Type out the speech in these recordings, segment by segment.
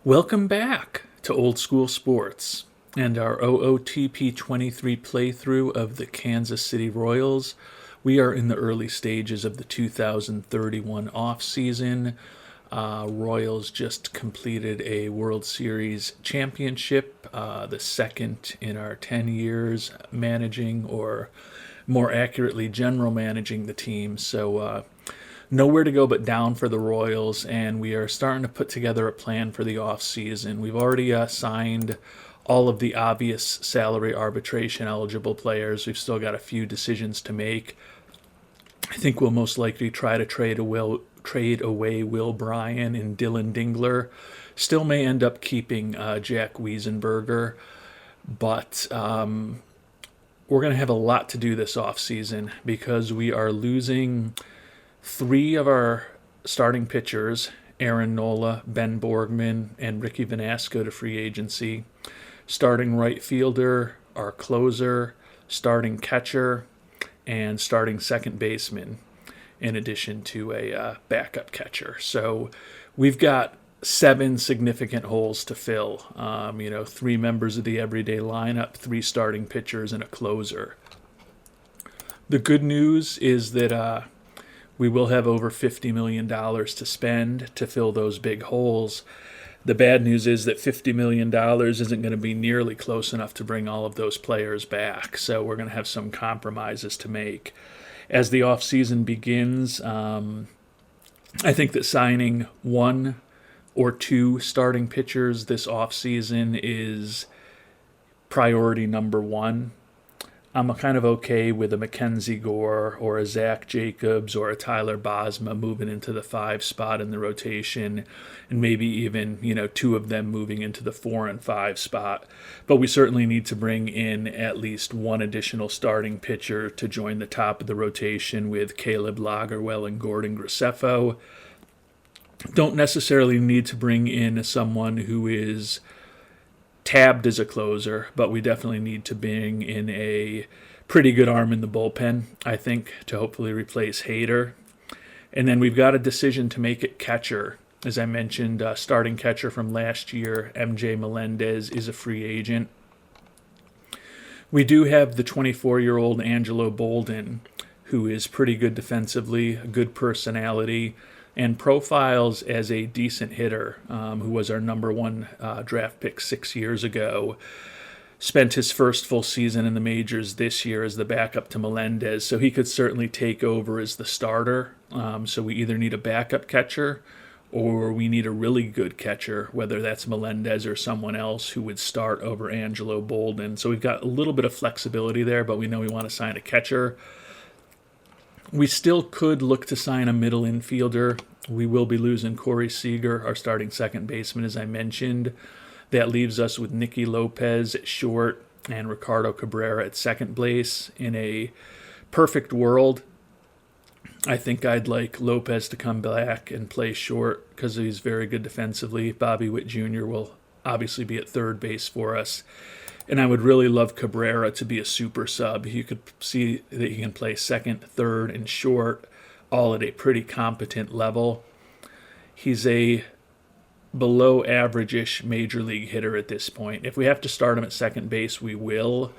Welcome back to Old School Sports and our OOTP 23 playthrough of the Kansas City Royals. We are in the early stages of the 2031 offseason. Royals just completed a World Series championship, the second in our 10 years managing, or more accurately, general managing the team. So, nowhere to go but down for the Royals, and we are starting to put together a plan for the offseason. We've already signed all of the obvious salary arbitration eligible players. We've still got a few decisions to make. I think we'll most likely try to trade away Will Bryan and Dylan Dingler. Still may end up keeping Jack Wiesenberger, but we're going to have a lot to do this offseason because we are losing three of our starting pitchers, Aaron Nola, Ben Borgman, and Ricky Venasco, to free agency. Starting right fielder, our closer, starting catcher, and starting second baseman, in addition to a backup catcher. So we've got 7 significant holes to fill. 3 members of the everyday lineup, 3 starting pitchers, and a closer. The good news is that we will have over $50 million to spend to fill those big holes. The bad news is that $50 million isn't going to be nearly close enough to bring all of those players back. So we're going to have some compromises to make. As the offseason begins, I think that signing 1 or 2 starting pitchers this offseason is priority number 1. I'm kind of okay with a Mackenzie Gore or a Zach Jacobs or a Tyler Bosma moving into the 5 spot in the rotation, and maybe even 2 of them moving into the 4 and 5 spot. But we certainly need to bring in at least 1 additional starting pitcher to join the top of the rotation with Caleb Lagerwell and Gordon Graceffo. Don't necessarily need to bring in someone who is tabbed as a closer, but we definitely need to bring in a pretty good arm in the bullpen, I think, to hopefully replace Hader. And then we've got a decision to make at catcher. As I mentioned, starting catcher from last year, MJ Melendez, is a free agent. We do have the 24-year-old Angelo Bolden, who is pretty good defensively, a good personality, and profiles as a decent hitter, who was our number 1 draft pick 6 years ago. Spent his first full season in the majors this year as the backup to Melendez, so he could certainly take over as the starter. So we either need a backup catcher or we need a really good catcher, whether that's Melendez or someone else who would start over Angelo Bolden. So we've got a little bit of flexibility there, but we know we want to sign a catcher. We still could look to sign a middle infielder. We will be losing Corey Seager, our starting second baseman, as I mentioned. That leaves us with Nicky Lopez at short and Ricardo Cabrera at second base. In a perfect world, I think I'd like Lopez to come back and play short because he's very good defensively. Bobby Witt Jr. will obviously be at third base for us. And I would really love Cabrera to be a super sub. You could see that he can play second, third, and short, all at a pretty competent level. He's a below average-ish major league hitter at this point. If we have to start him at second base, we will.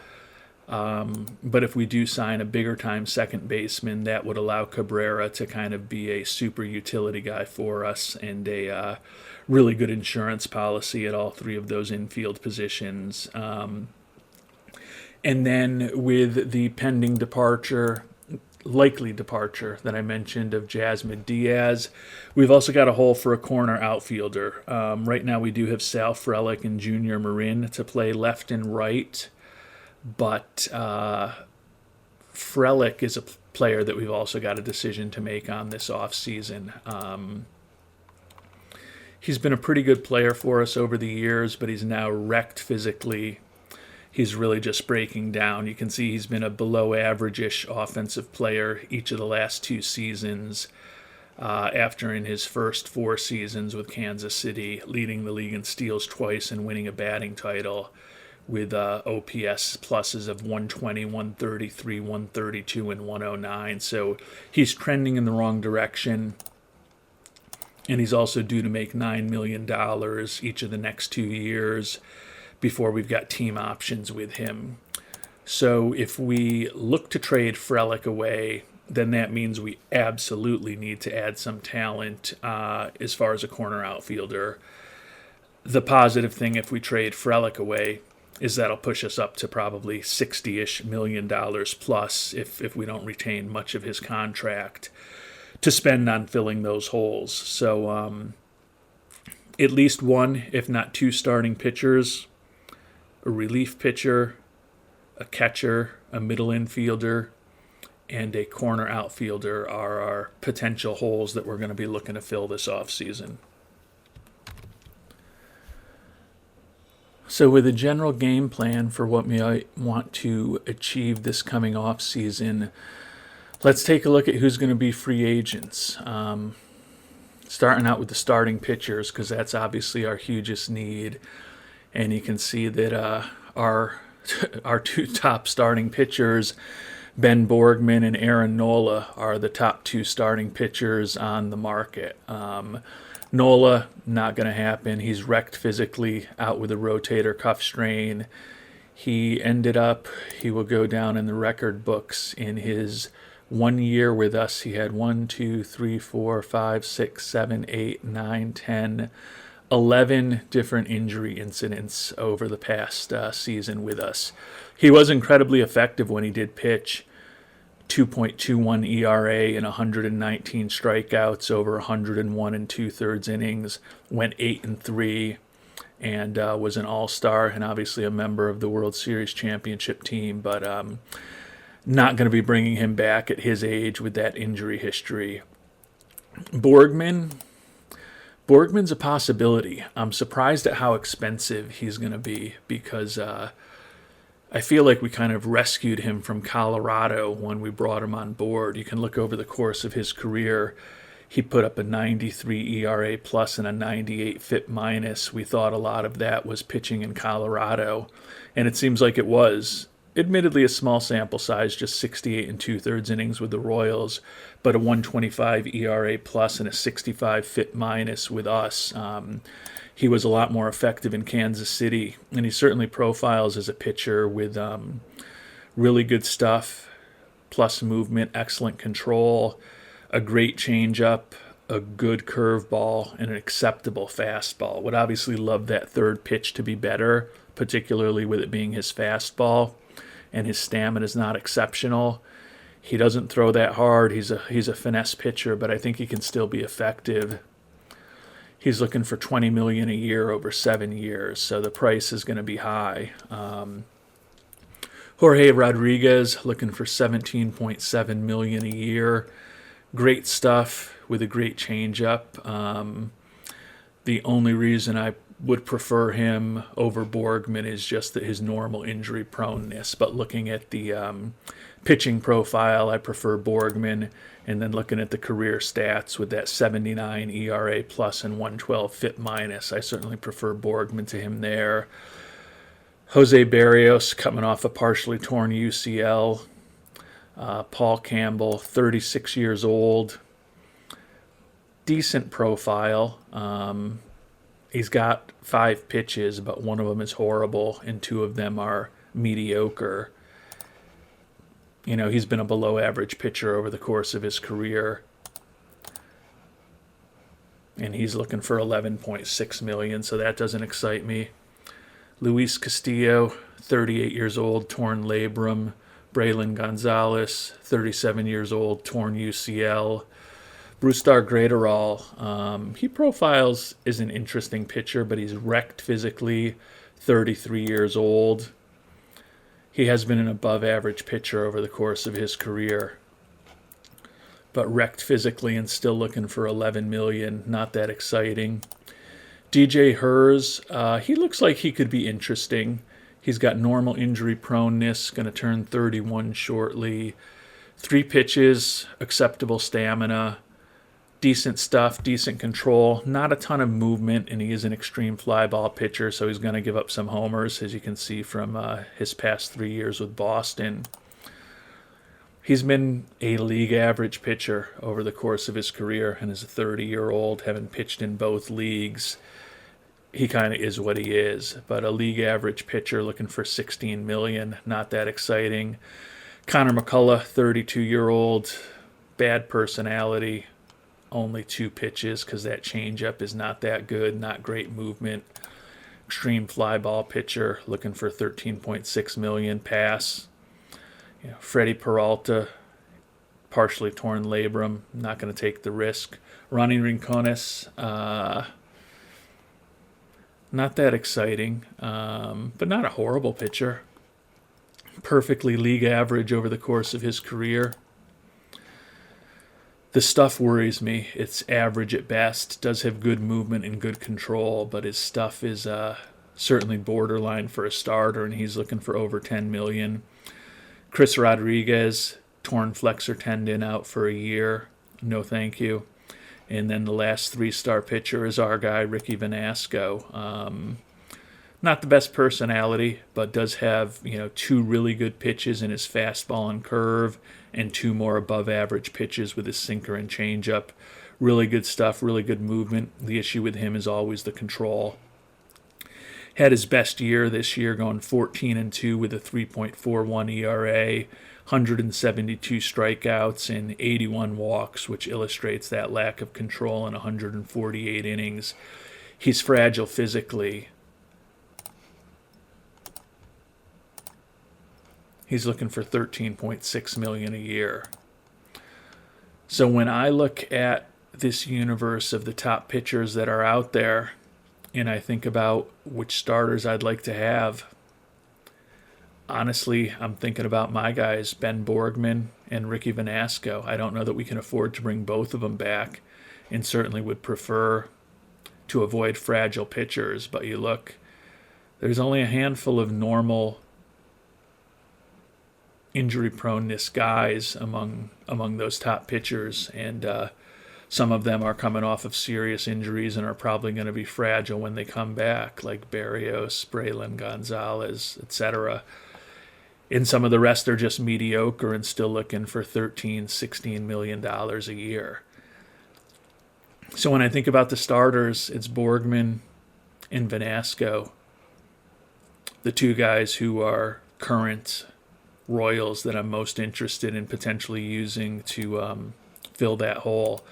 But if we do sign a bigger time second baseman, that would allow Cabrera to kind of be a super utility guy for us and a really good insurance policy at all 3 of those infield positions. And then with the pending likely departure that I mentioned of Jasmine Diaz, we've also got a hole for a corner outfielder. Right now we do have Sal Frelick and Junior Marin to play left and right, but Frelick is a player that we've also got a decision to make on this offseason. He's been a pretty good player for us over the years, but he's now wrecked physically. He's really just breaking down. You can see he's been a below average-ish offensive player each of the last 2 seasons, after in his first 4 seasons with Kansas City, leading the league in steals twice and winning a batting title with OPS pluses of 120, 133, 132, and 109. So he's trending in the wrong direction. And he's also due to make $9 million each of the next 2 years before we've got team options with him. So if we look to trade Frelick away, then that means we absolutely need to add some talent as far as a corner outfielder. The positive thing if we trade Frelick away is that'll push us up to probably $60-ish million plus if we don't retain much of his contract to spend on filling those holes. So at least one, if not two starting pitchers, a relief pitcher, a catcher, a middle infielder, and a corner outfielder are our potential holes that we're going to be looking to fill this offseason. So with a general game plan for what we want to achieve this coming offseason, let's take a look at who's going to be free agents. Starting out with the starting pitchers, because that's obviously our hugest need. And you can see that our two top starting pitchers, Ben Borgman and Aaron Nola, are the top two starting pitchers on the market. Nola, not going to happen. He's wrecked physically, out with a rotator cuff strain. He will go down in the record books in his 1 year with us. He had 1, 2, 3, 4, 5, 6, 7, 8, 9, 10, 11 different injury incidents over the past season with us. He was incredibly effective when he did pitch. 2.21 ERA and 119 strikeouts over 101 and 2/3 innings. Went 8-3 and was an all-star and obviously a member of the World Series championship team. But not going to be bringing him back at his age with that injury history. Borgman's a possibility. I'm surprised at how expensive he's going to be because I feel like we kind of rescued him from Colorado when we brought him on board. You can look over the course of his career. He put up a 93 ERA plus and a 98 FIP minus. We thought a lot of that was pitching in Colorado, and it seems like it was. Admittedly, a small sample size, just 68 and 2/3 innings with the Royals, but a 125 ERA plus and a 65 FIP minus with us. He was a lot more effective in Kansas City, and he certainly profiles as a pitcher with really good stuff, plus movement, excellent control, a great changeup, a good curveball, and an acceptable fastball. Would obviously love that third pitch to be better, particularly with it being his fastball, and his stamina is not exceptional. He doesn't throw that hard. He's a finesse pitcher, but I think he can still be effective. He's looking for $20 million a year over 7 years, so the price is going to be high. Jorge Rodriguez looking for $17.7 million a year. Great stuff with a great changeup. The only reason I would prefer him over Borgman is just that his normal injury proneness. But looking at the pitching profile, I prefer Borgman. And then looking at the career stats with that 79 ERA plus and 112 FIP minus, I certainly prefer Borgman to him there. Jose Berrios coming off a partially torn UCL. Paul Campbell, 36 years old. Decent profile. He's got 5 pitches, but one of them is horrible and 2 of them are mediocre. You know, he's been a below-average pitcher over the course of his career. And he's looking for $11.6 million, so that doesn't excite me. Luis Castillo, 38 years old, torn labrum. Braylon Gonzalez, 37 years old, torn UCL. Brusdar Graterol, he profiles as an interesting pitcher, but he's wrecked physically, 33 years old. He has been an above-average pitcher over the course of his career, but wrecked physically and still looking for $11 million. Not that exciting. DJ Hers, he looks like he could be interesting. He's got normal injury proneness, going to turn 31 shortly. 3 pitches, acceptable stamina, decent stuff, decent control, not a ton of movement, and he is an extreme fly ball pitcher, so he's going to give up some homers, as you can see from his past 3 years with Boston. He's been a league average pitcher over the course of his career, and as a 30-year-old, having pitched in both leagues, he kind of is what he is. But a league average pitcher looking for $16 million, not that exciting. Connor McCullough, 32-year-old, bad personality, only 2 pitches because that changeup is not that good, not great movement. Extreme fly ball pitcher, looking for $13.6 million, pass. Freddie Peralta, partially torn labrum, not going to take the risk. Ronnie Rincones, not that exciting, but not a horrible pitcher. Perfectly league average over the course of his career. The stuff worries me. It's average at best. Does have good movement and good control, but his stuff is certainly borderline for a starter, and he's looking for over $10 million. Chris Rodriguez, torn flexor tendon, out for a year. No thank you. And then the last 3-star pitcher is our guy, Ricky Venasco. Not the best personality, but does have 2 really good pitches in his fastball and curve, and 2 more above-average pitches with his sinker and changeup. Really good stuff, really good movement. The issue with him is always the control. Had his best year this year, going 14-2 with a 3.41 ERA, 172 strikeouts and 81 walks, which illustrates that lack of control in 148 innings. He's fragile physically. He's looking for $13.6 million a year. So when I look at this universe of the top pitchers that are out there, and I think about which starters I'd like to have, honestly, I'm thinking about my guys, Ben Borgman and Ricky Venasco. I don't know that we can afford to bring both of them back, and certainly would prefer to avoid fragile pitchers. But you look, there's only a handful of normal injury proneness guys among those top pitchers, and some of them are coming off of serious injuries and are probably going to be fragile when they come back, like Berrios, Braylon Gonzalez, etc. And some of the rest are just mediocre and still looking for $13-16 million a year. So when I think about the starters, it's Borgman and Venasco, the 2 guys who are current Royals that I'm most interested in potentially using to fill that hole.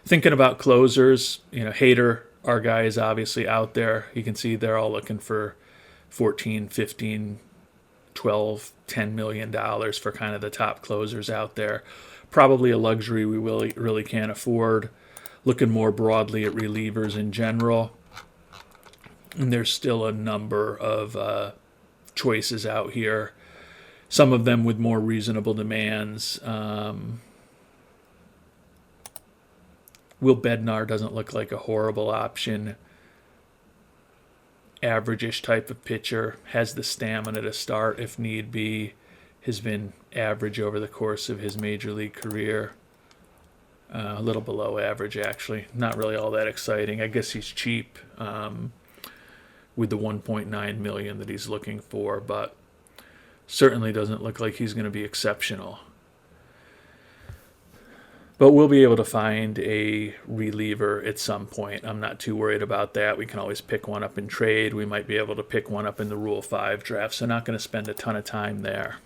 Thinking about closers, Hader, our guy, is obviously out there. You can see they're all looking for 14, 15, 12, $10 million for kind of the top closers out there. Probably a luxury we really can't afford. Looking more broadly at relievers in general, and there's still a number of choices out here. Some of them with more reasonable demands. Will Bednar doesn't look like a horrible option. Average-ish type of pitcher. Has the stamina to start if need be. Has been average over the course of his major league career. A little below average, actually. Not really all that exciting. I guess he's cheap with the $1.9 million that he's looking for, but certainly doesn't look like he's going to be exceptional. But we'll be able to find a reliever at some point. I'm not too worried about that. We can always pick one up in trade. We might be able to pick one up in the Rule 5 draft, so not going to spend a ton of time there.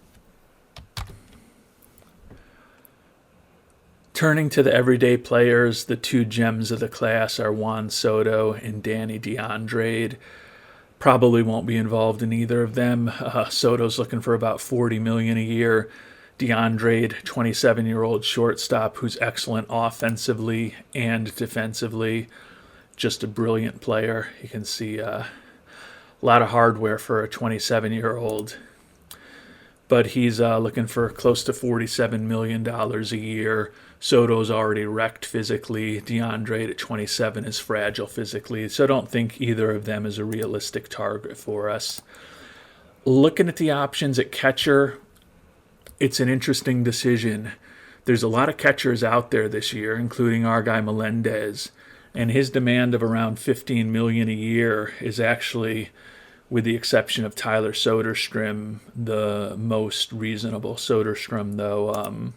Turning to the everyday players, the 2 gems of the class are Juan Soto and Danny DeAndre. Probably won't be involved in either of them. Soto's looking for about $40 million a year. DeAndre, 27-year-old shortstop who's excellent offensively and defensively. Just a brilliant player. You can see a lot of hardware for a 27-year-old. But he's looking for close to $47 million a year. Soto's already wrecked physically. DeAndre at 27 is fragile physically. So I don't think either of them is a realistic target for us. Looking at the options at catcher, it's an interesting decision. There's a lot of catchers out there this year, including our guy Melendez, and his demand of around $15 million a year is actually with the exception of Tyler Soderstrom, the most reasonable. Soderstrom, though,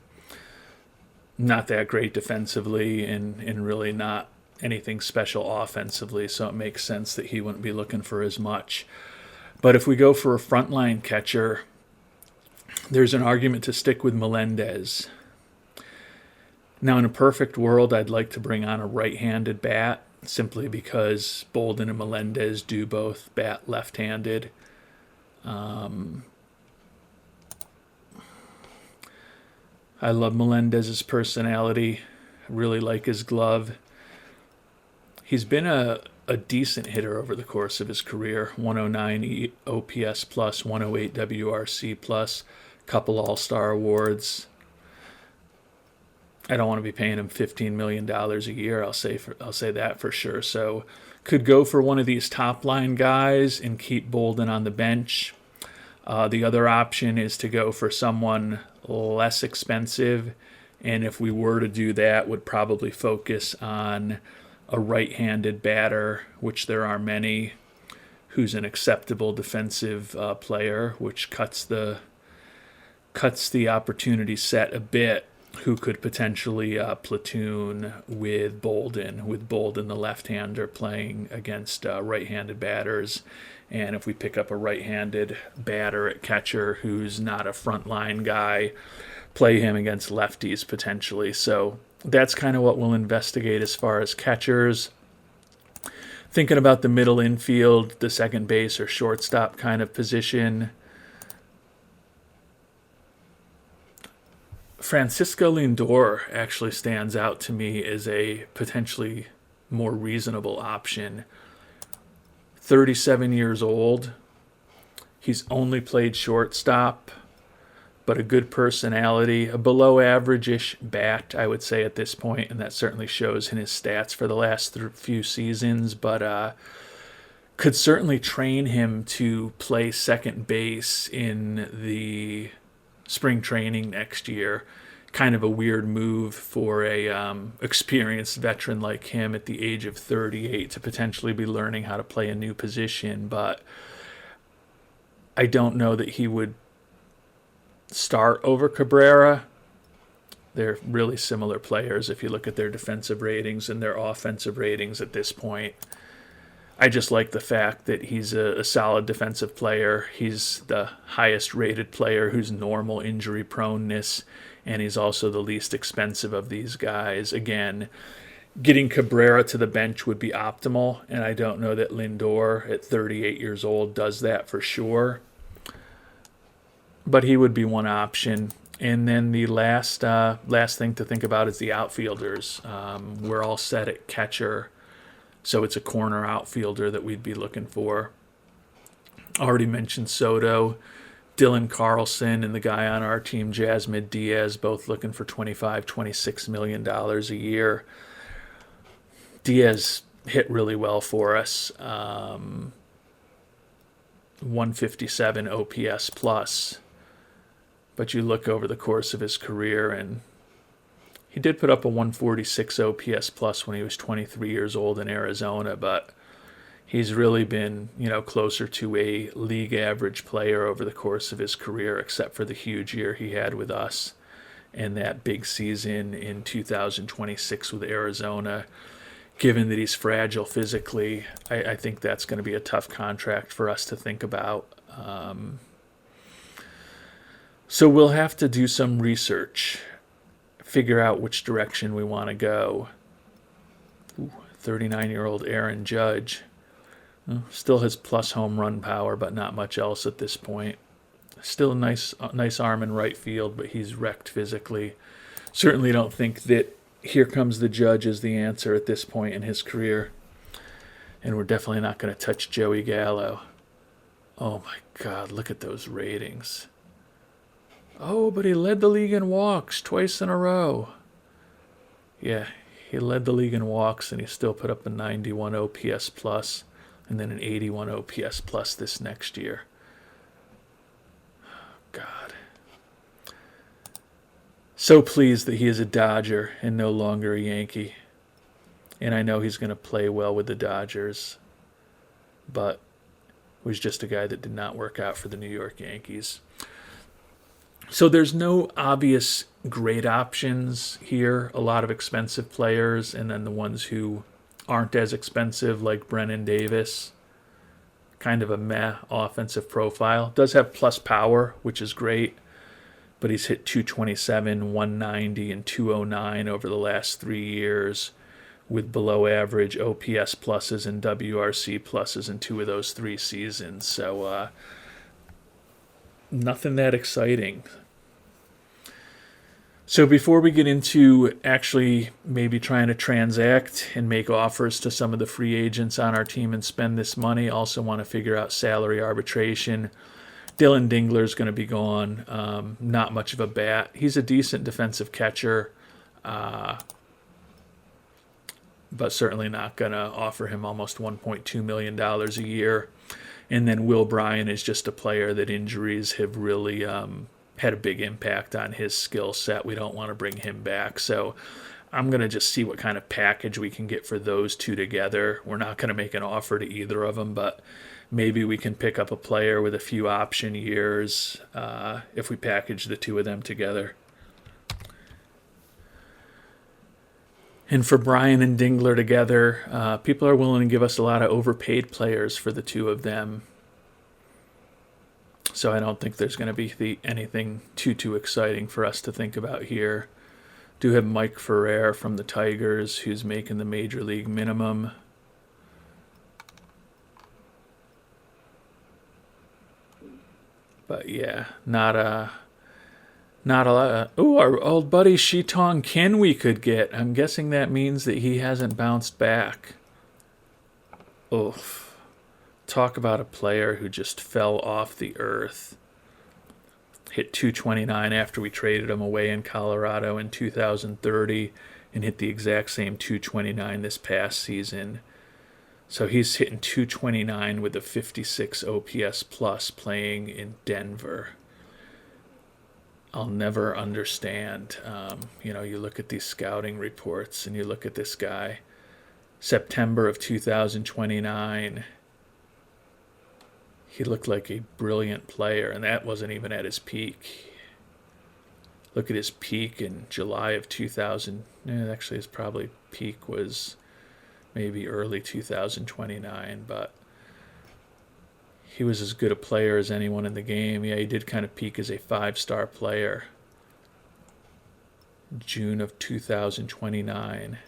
not that great defensively and really not anything special offensively, so it makes sense that he wouldn't be looking for as much. But if we go for a frontline catcher, there's an argument to stick with Melendez. Now, in a perfect world, I'd like to bring on a right-handed bat, simply because Bolden and Melendez do both bat left-handed. I love Melendez's personality. I really like his glove. He's been a decent hitter over the course of his career. 109 OPS plus, 108 WRC plus, couple All-Star awards. I don't want to be paying him $15 million a year. I'll say that for sure. So could go for one of these top line guys and keep Bolden on the bench. The other option is to go for someone less expensive, and if we were to do that, would probably focus on a right-handed batter, which there are many, who's an acceptable defensive player, which cuts the opportunity set a bit, who could potentially platoon with Bolden the left-hander playing against right-handed batters. And if we pick up a right-handed batter at catcher who's not a frontline guy, play him against lefties potentially. So that's kind of what we'll investigate as far as catchers. Thinking about the middle infield, the second base or shortstop kind of position, Francisco Lindor actually stands out to me as a potentially more reasonable option. 37 years old. He's only played shortstop, but a good personality, a below average-ish bat, I would say at this point, and that certainly shows in his stats for the last few seasons, but could certainly train him to play second base in the spring training next year. Kind of a weird move for a experienced veteran like him at the age of 38 to potentially be learning how to play a new position, but I don't know that he would start over Cabrera. They're really similar players if you look at their defensive ratings and their offensive ratings at this point. I just like the fact that he's a solid defensive player. He's the highest rated player who's normal injury proneness, and he's also the least expensive of these guys. Again, getting Cabrera to the bench would be optimal, and I don't know that Lindor at 38 years old does that for sure. But he would be one option. And then the last thing to think about is the outfielders. We're all set at catcher, so it's a corner outfielder that we'd be looking for. Already mentioned Soto, Dylan Carlson, and the guy on our team, Jasmine Diaz, both looking for $25, $26 million a year. Diaz hit really well for us. 157 OPS plus. But you look over the course of his career, and he did put up a 146 OPS plus when he was 23 years old in Arizona, but he's really been, closer to a league average player over the course of his career, except for the huge year he had with us and that big season in 2026 with Arizona. Given that he's fragile physically, I think that's going to be a tough contract for us to think about. So we'll have to do some research, figure out which direction we want to go. 39-year-old Aaron Judge still has plus home run power, but not much else at this point. Still a nice arm in right field, but he's wrecked physically. Certainly don't think that Here Comes the Judge is the answer at this point in his career. And we're definitely not going to touch Joey Gallo. Oh my God, look at those ratings. Oh, but he led the league in walks twice in a row. Yeah, he led the league in walks, and he still put up a 91 OPS plus, and then an 81 OPS plus this next year. God. So pleased that he is a Dodger and no longer a Yankee. And I know he's going to play well with the Dodgers. But was just a guy that did not work out for the New York Yankees. So there's no obvious great options here. A lot of expensive players, and then the ones who aren't as expensive, like Brennan Davis. Kind of a meh offensive profile. Does have plus power, which is great, but he's hit 227, 190, and 209 over the last 3 years, with below average OPS pluses and WRC pluses in 2 of those 3 seasons. So nothing that exciting. So before we get into actually maybe trying to transact and make offers to some of the free agents on our team and spend this money, also want to figure out salary arbitration. Dylan Dingler is going to be gone. Not much of a bat. He's a decent defensive catcher, but certainly not going to offer him almost $1.2 million a year. And then Will Bryan is just a player that injuries have really had a big impact on his skill set. We don't want to bring him back. So I'm going to just see what kind of package we can get for those two together. We're not going to make an offer to either of them, but maybe we can pick up a player with a few option years if we package the two of them together. And for Bryan and Dingler together, people are willing to give us a lot of overpaid players for the two of them. So I don't think there's going to be anything too exciting for us to think about here. Do have Mike Ferrer from the Tigers, who's making the major league minimum. But yeah, not a lot. Our old buddy Shi-Tong Kin we could get. I'm guessing that means that he hasn't bounced back. Oof. Talk about a player who just fell off the earth. Hit 229 after we traded him away in Colorado in 2030 and hit the exact same 229 this past season. So he's hitting 229 with a 56 OPS plus playing in Denver. I'll never understand. You look at these scouting reports and you look at this guy. September of 2029. He looked like a brilliant player, and that wasn't even at his peak. Look at his peak in July of 2000. Actually, his probably peak was maybe early 2029, but he was as good a player as anyone in the game. Yeah, he did kind of peak as a 5-star player. June of 2029.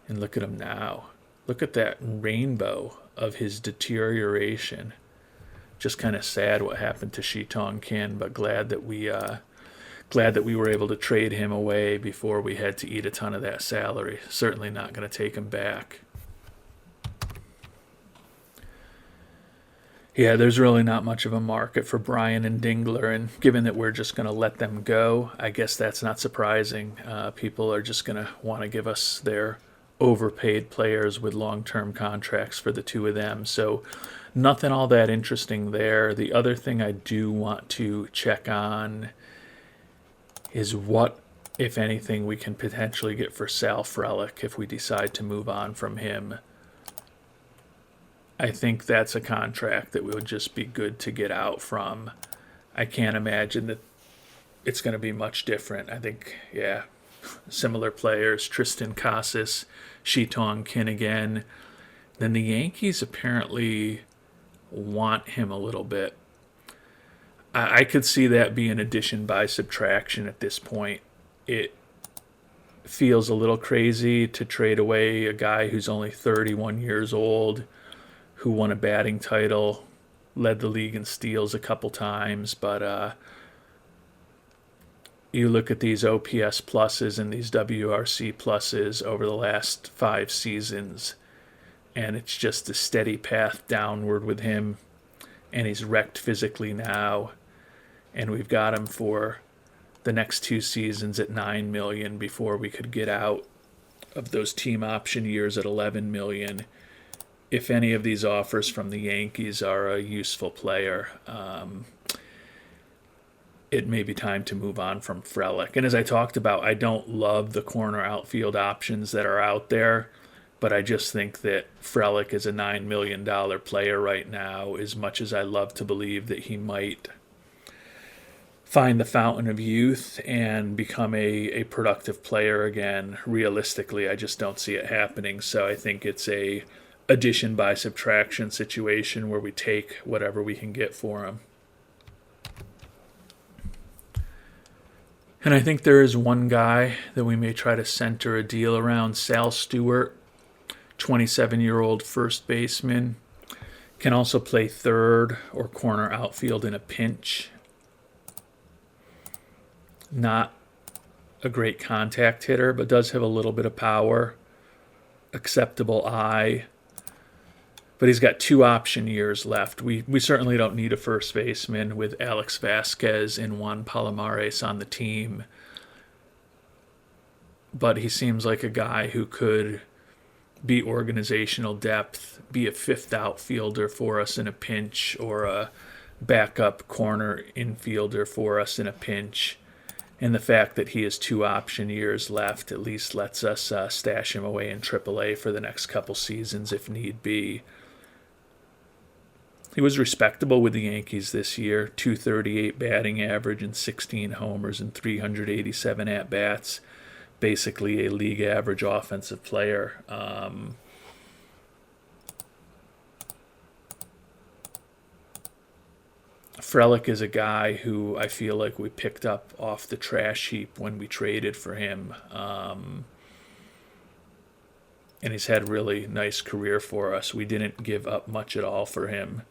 And look at him now. Look at that rainbow of his deterioration. Just kind of sad what happened to Shi-Tong Kin, but glad that we were able to trade him away before we had to eat a ton of that salary. Certainly not going to take him back. Yeah, there's really not much of a market for Bryan and Dingler, and given that we're just going to let them go, I guess that's not surprising. People are just going to want to give us their overpaid players with long-term contracts for the two of them. So nothing all that interesting there. The other thing I do want to check on is what, if anything, we can potentially get for Sal Frelick if we decide to move on from him. I think that's a contract that would just be good to get out from. I can't imagine that it's going to be much different. I think, similar players, Tristan Casas, Shi-Tong Kin again. Then the Yankees apparently want him a little bit. I could see that being addition by subtraction at this point. It feels a little crazy to trade away a guy who's only 31 years old, who won a batting title, led the league in steals a couple times, but you look at these OPS pluses and these WRC pluses over the last 5 seasons, and it's just a steady path downward with him, and he's wrecked physically now, and we've got him for the next 2 seasons at $9 million before we could get out of those team option years at $11 million. If any of these offers from the Yankees are a useful player, it may be time to move on from Frelick. And as I talked about, I don't love the corner outfield options that are out there, But I just think that Frelick is a $9 million player right now, as much as I love to believe that he might find the fountain of youth and become a productive player again. Realistically, I just don't see it happening. So I think it's a addition by subtraction situation where we take whatever we can get for him. And I think there is one guy that we may try to center a deal around. Sal Stewart, 27-year-old first baseman, can also play third or corner outfield in a pinch. Not a great contact hitter, but does have a little bit of power, acceptable eye. But he's got 2 option years left. We certainly don't need a first baseman with Alex Vasquez and Juan Palomares on the team. But he seems like a guy who could be organizational depth, be a 5th outfielder for us in a pinch, or a backup corner infielder for us in a pinch. And the fact that he has 2 option years left at least lets us stash him away in AAA for the next couple seasons if need be. He was respectable with the Yankees this year, 238 batting average and 16 homers and 387 at-bats. Basically a league average offensive player. Frelick is a guy who I feel like we picked up off the trash heap when we traded for him. And he's had a really nice career for us. We didn't give up much at all for him.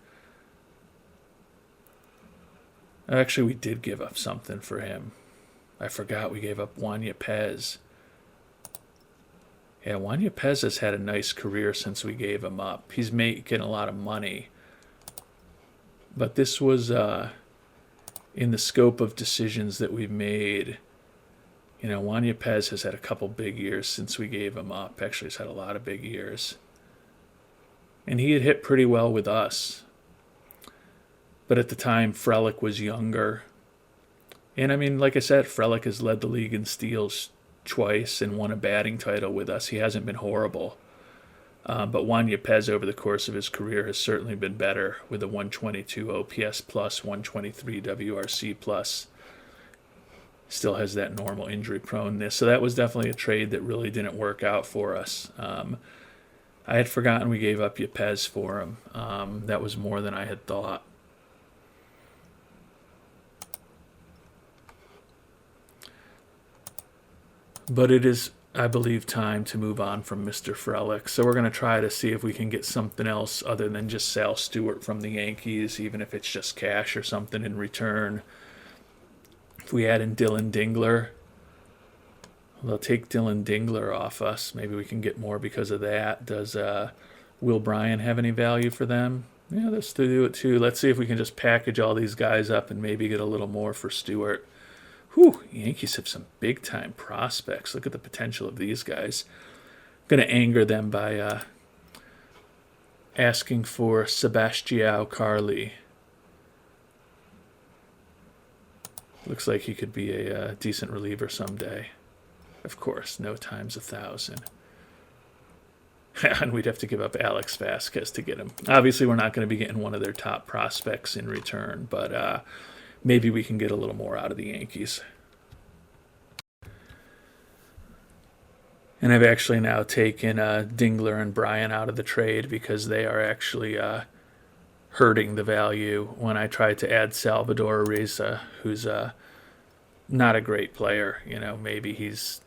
Actually, we did give up something for him. I forgot we gave up Juan Yepez. Yeah, Juan Yepez has had a nice career since we gave him up. He's making a lot of money. But this was in the scope of decisions that we've made. You know, Juan Yepez has had a couple big years since we gave him up. Actually, he's had a lot of big years. And he had hit pretty well with us. But at the time, Frelick was younger. And I mean, like I said, Frelick has led the league in steals twice and won a batting title with us. He hasn't been horrible. But Juan Yepez over the course of his career has certainly been better with a 122 OPS plus, 123 WRC plus. Still has that normal injury proneness. So that was definitely a trade that really didn't work out for us. I had forgotten we gave up Yepez for him. That was more than I had thought. But it is, I believe, time to move on from Mr. Frelick. So we're going to try to see if we can get something else other than just Sal Stewart from the Yankees, even if it's just cash or something in return. If we add in Dylan Dingler, they'll take Dylan Dingler off us. Maybe we can get more because of that. Does Will Bryan have any value for them? Yeah, let's do it too. Let's see if we can just package all these guys up and maybe get a little more for Stewart. Whew, Yankees have some big-time prospects. Look at the potential of these guys. I'm going to anger them by asking for Sebastião Carli. Looks like he could be a decent reliever someday. Of course, no times 1,000. And we'd have to give up Alex Vasquez to get him. Obviously, we're not going to be getting one of their top prospects in return, but maybe we can get a little more out of the Yankees. And I've actually now taken Dingler and Bryan out of the trade because they are actually hurting the value. When I tried to add Salvador Ariza, who's not a great player, you know, maybe he's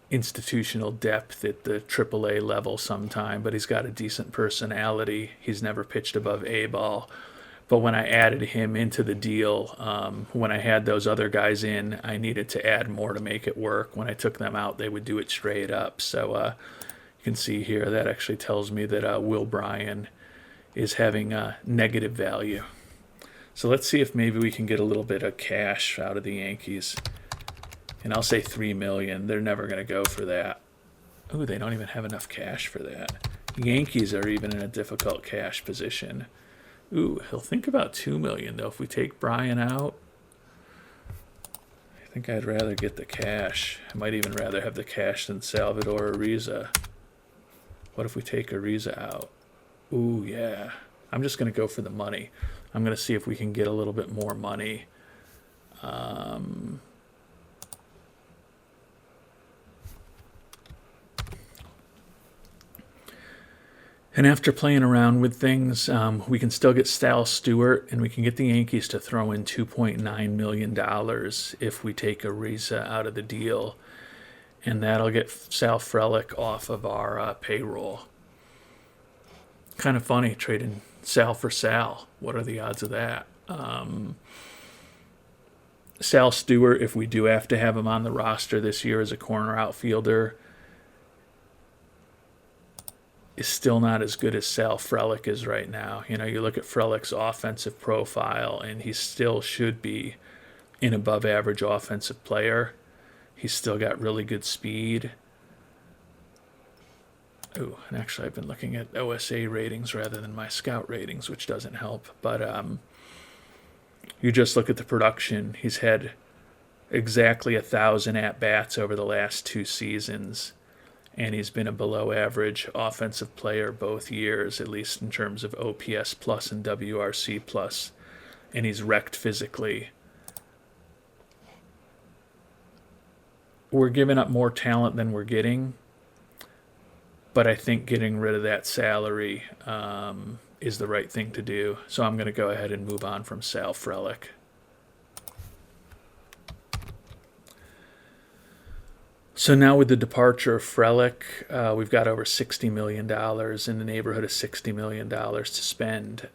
institutional depth at the AAA level sometime, but he's got a decent personality. He's never pitched above A ball. But when I added him into the deal, when I had those other guys in, I needed to add more to make it work. When I took them out, they would do it straight up. So you can see here that actually tells me that Will Bryan is having negative value. So let's see if maybe we can get a little bit of cash out of the Yankees. And I'll say $3 million. They're never going to go for that. Ooh, they don't even have enough cash for that. Yankees are even in a difficult cash position. Ooh, he'll think about $2 million, though. If we take Bryan out, I think I'd rather get the cash. I might even rather have the cash than Salvador Ariza. What if we take Ariza out? Ooh, yeah. I'm just going to go for the money. I'm going to see if we can get a little bit more money. And after playing around with things, we can still get Sal Stewart, and we can get the Yankees to throw in $2.9 million if we take Ariza out of the deal. And that'll get Sal Frelick off of our payroll. Kind of funny trading Sal for Sal. What are the odds of that? Sal Stewart, if we do have to have him on the roster this year as a corner outfielder, is still not as good as Sal Frelick is right now. You know, you look at Frelick's offensive profile, and he still should be an above-average offensive player. He's still got really good speed. Oh, and actually I've been looking at OSA ratings rather than my scout ratings, which doesn't help. But you just look at the production. He's had exactly 1,000 at-bats over the last 2 seasons, and he's been a below-average offensive player both years, at least in terms of OPS plus and WRC plus, and he's wrecked physically. We're giving up more talent than we're getting, but I think getting rid of that salary is the right thing to do. So I'm going to go ahead and move on from Sal Frelick. So now with the departure of Frelick, we've got over $60 million, in the neighborhood of $60 million to spend.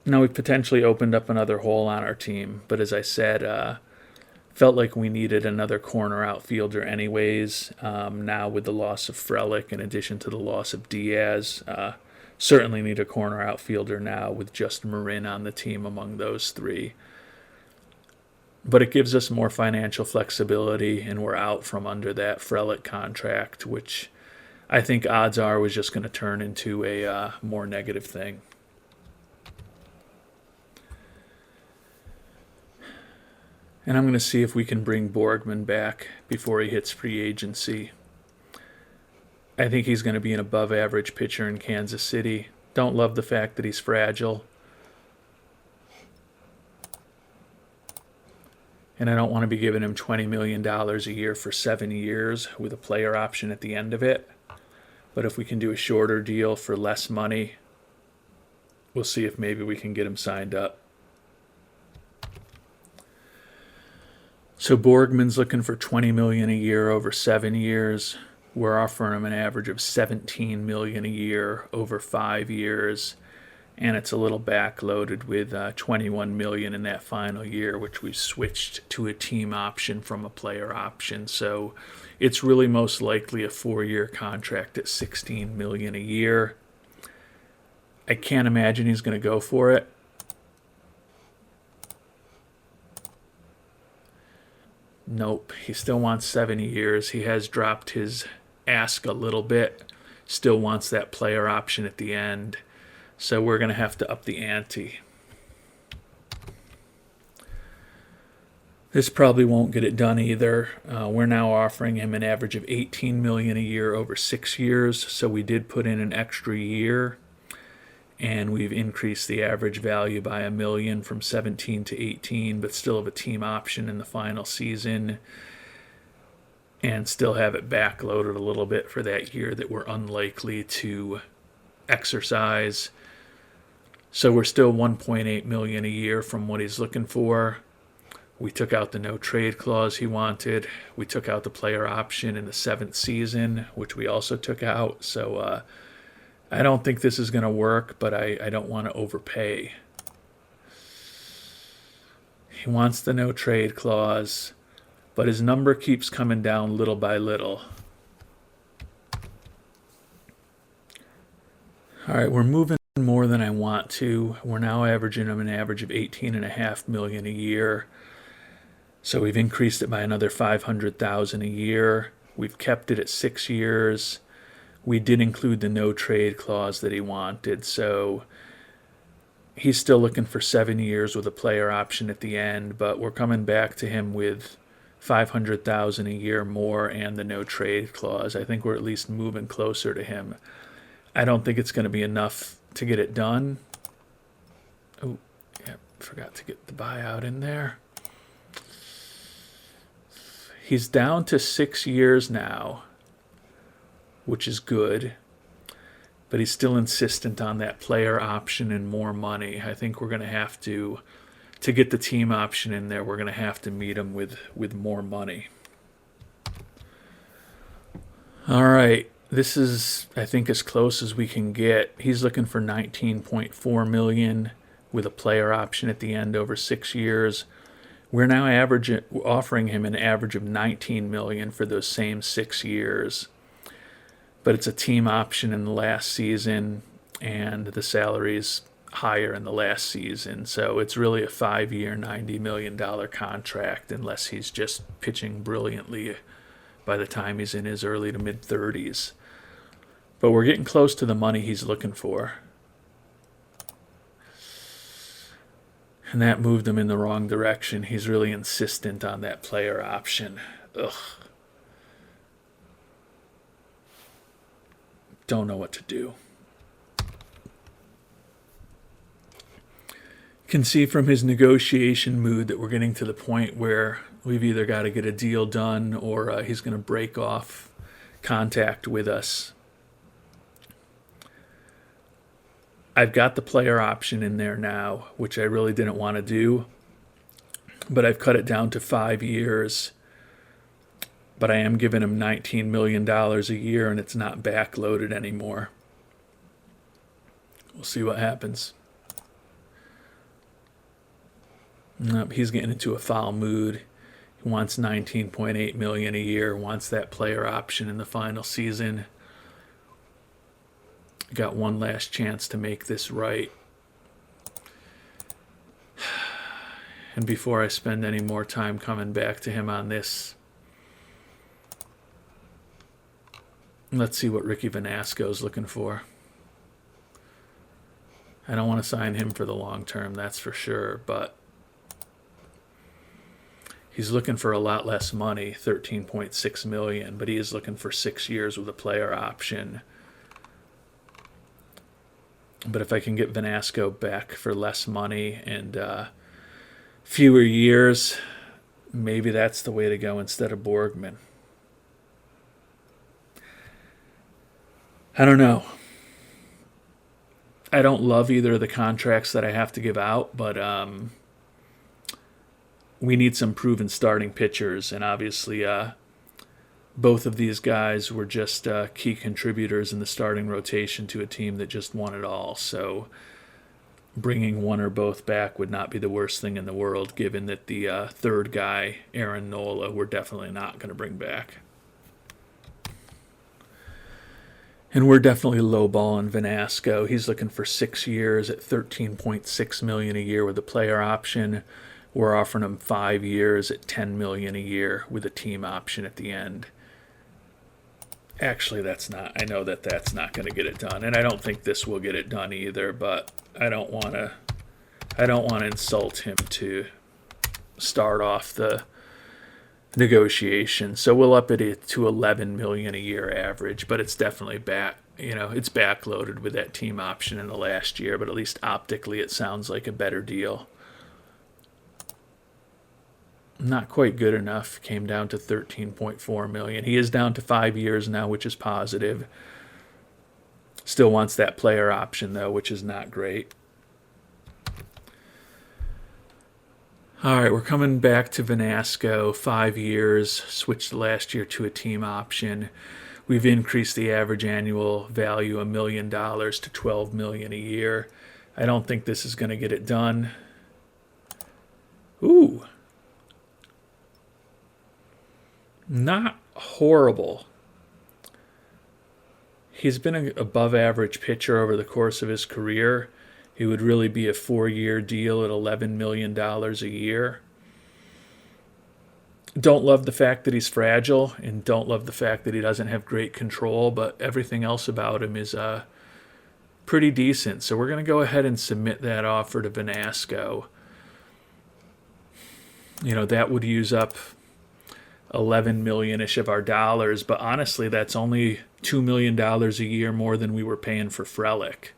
Now we've potentially opened up another hole on our team, but as I said, felt like we needed another corner outfielder anyways. Now with the loss of Frelick, in addition to the loss of Diaz, certainly need a corner outfielder now with just Marin on the team among those 3. But it gives us more financial flexibility, and we're out from under that Frelick contract, which I think odds are was just going to turn into a more negative thing. And I'm going to see if we can bring Borgman back before he hits free agency. I think he's going to be an above-average pitcher in Kansas City. Don't love the fact that he's fragile. And I don't want to be giving him $20 million a year for 7 years with a player option at the end of it. But if we can do a shorter deal for less money, we'll see if maybe we can get him signed up. So Borgman's looking for $20 million a year over 7 years. We're offering him an average of $17 million a year over 5 years, and it's a little backloaded with $21 million in that final year, which we switched to a team option from a player option. So it's really most likely a 4-year contract at $16 million a year. I can't imagine he's going to go for it. Nope, he still wants 7 years. He has dropped his ask a little bit. Still wants that player option at the end. So we're going to have to up the ante. This probably won't get it done either. We're now offering him an average of $18 million a year over 6 years. So we did put in an extra year, and we've increased the average value by $1 million from 17 to 18, but still have a team option in the final season and still have it backloaded a little bit for that year that we're unlikely to exercise. So we're still $1.8 million a year from what he's looking for. We took out the no trade clause he wanted. We took out the player option in the 7th season, which we also took out. So I don't think this is going to work, but I don't want to overpay. He wants the no trade clause, but his number keeps coming down little by little. All right, we're moving more than I want to. We're now averaging him an average of $18.5 million a year. So we've increased it by another $500,000 a year. We've kept it at 6 years. We did include the no trade clause that he wanted, so he's still looking for 7 years with a player option at the end, but we're coming back to him with $500,000 a year more and the no trade clause. I think we're at least moving closer to him. I don't think it's going to be enough to get it done. Oh, yeah, forgot to get the buyout in there. He's down to 6 years now, which is good. But he's still insistent on that player option and more money. I think we're going to have to get the team option in there, we're going to have to meet him with more money. All right. This is, I think, as close as we can get. He's looking for $19.4 million with a player option at the end over 6 years. We're now offering him an average of $19 million for those same 6 years. But it's a team option in the last season, and the salary's higher in the last season. So it's really a 5-year, $90 million contract unless he's just pitching brilliantly by the time he's in his early to mid-30s. But we're getting close to the money he's looking for. And that moved him in the wrong direction. He's really insistent on that player option. Ugh. Don't know what to do. Can see from his negotiation mood that we're getting to the point where we've either got to get a deal done or he's going to break off contact with us. I've got the player option in there now, which I really didn't want to do, but I've cut it down to 5 years. But I am giving him $19 million a year, and it's not backloaded anymore. We'll see what happens. Nope, he's getting into a foul mood. He wants $19.8 million a year, wants that player option in the final season. Got one last chance to make this right. And before I spend any more time coming back to him on this, let's see what Ricky Venasco is looking for. I don't want to sign him for the long term, that's for sure, but he's looking for a lot less money, $13.6 million, but he is looking for 6 years with a player option. But if I can get Venasco back for less money and fewer years, maybe that's the way to go instead of Borgman. I don't know. I don't love either of the contracts that I have to give out, but we need some proven starting pitchers, and obviously both of these guys were just key contributors in the starting rotation to a team that just won it all. So bringing one or both back would not be the worst thing in the world, given that the third guy, Aaron Nola, we're definitely not going to bring back. And we're definitely lowballing Venasco. He's looking for 6 years at $13.6 million a year with a player option. We're offering him 5 years at $10 million a year with a team option at the end. Actually, that's not going to get it done, and I don't think this will get it done either. But I don't want to insult him to start off the negotiation. So we'll up it to $11 million a year average, but it's definitely it's backloaded with that team option in the last year. But at least optically, it sounds like a better deal. Not quite good enough. Came down to $13.4 million. He is down to 5 years now, which is positive. Still wants that player option, though, which is not great. All right, we're coming back to Venasco. 5 years, switched last year to a team option. We've increased the average annual value $1 million to $12 million a year. I don't think this is going to get it done. Ooh. Not horrible. He's been an above-average pitcher over the course of his career. It would really be a 4-year deal at $11 million a year. Don't love the fact that he's fragile, and don't love the fact that he doesn't have great control, but everything else about him is pretty decent. So we're going to go ahead and submit that offer to Venasco. That would use up $11 million-ish of our dollars, but honestly, that's only $2 million a year more than we were paying for Frelick.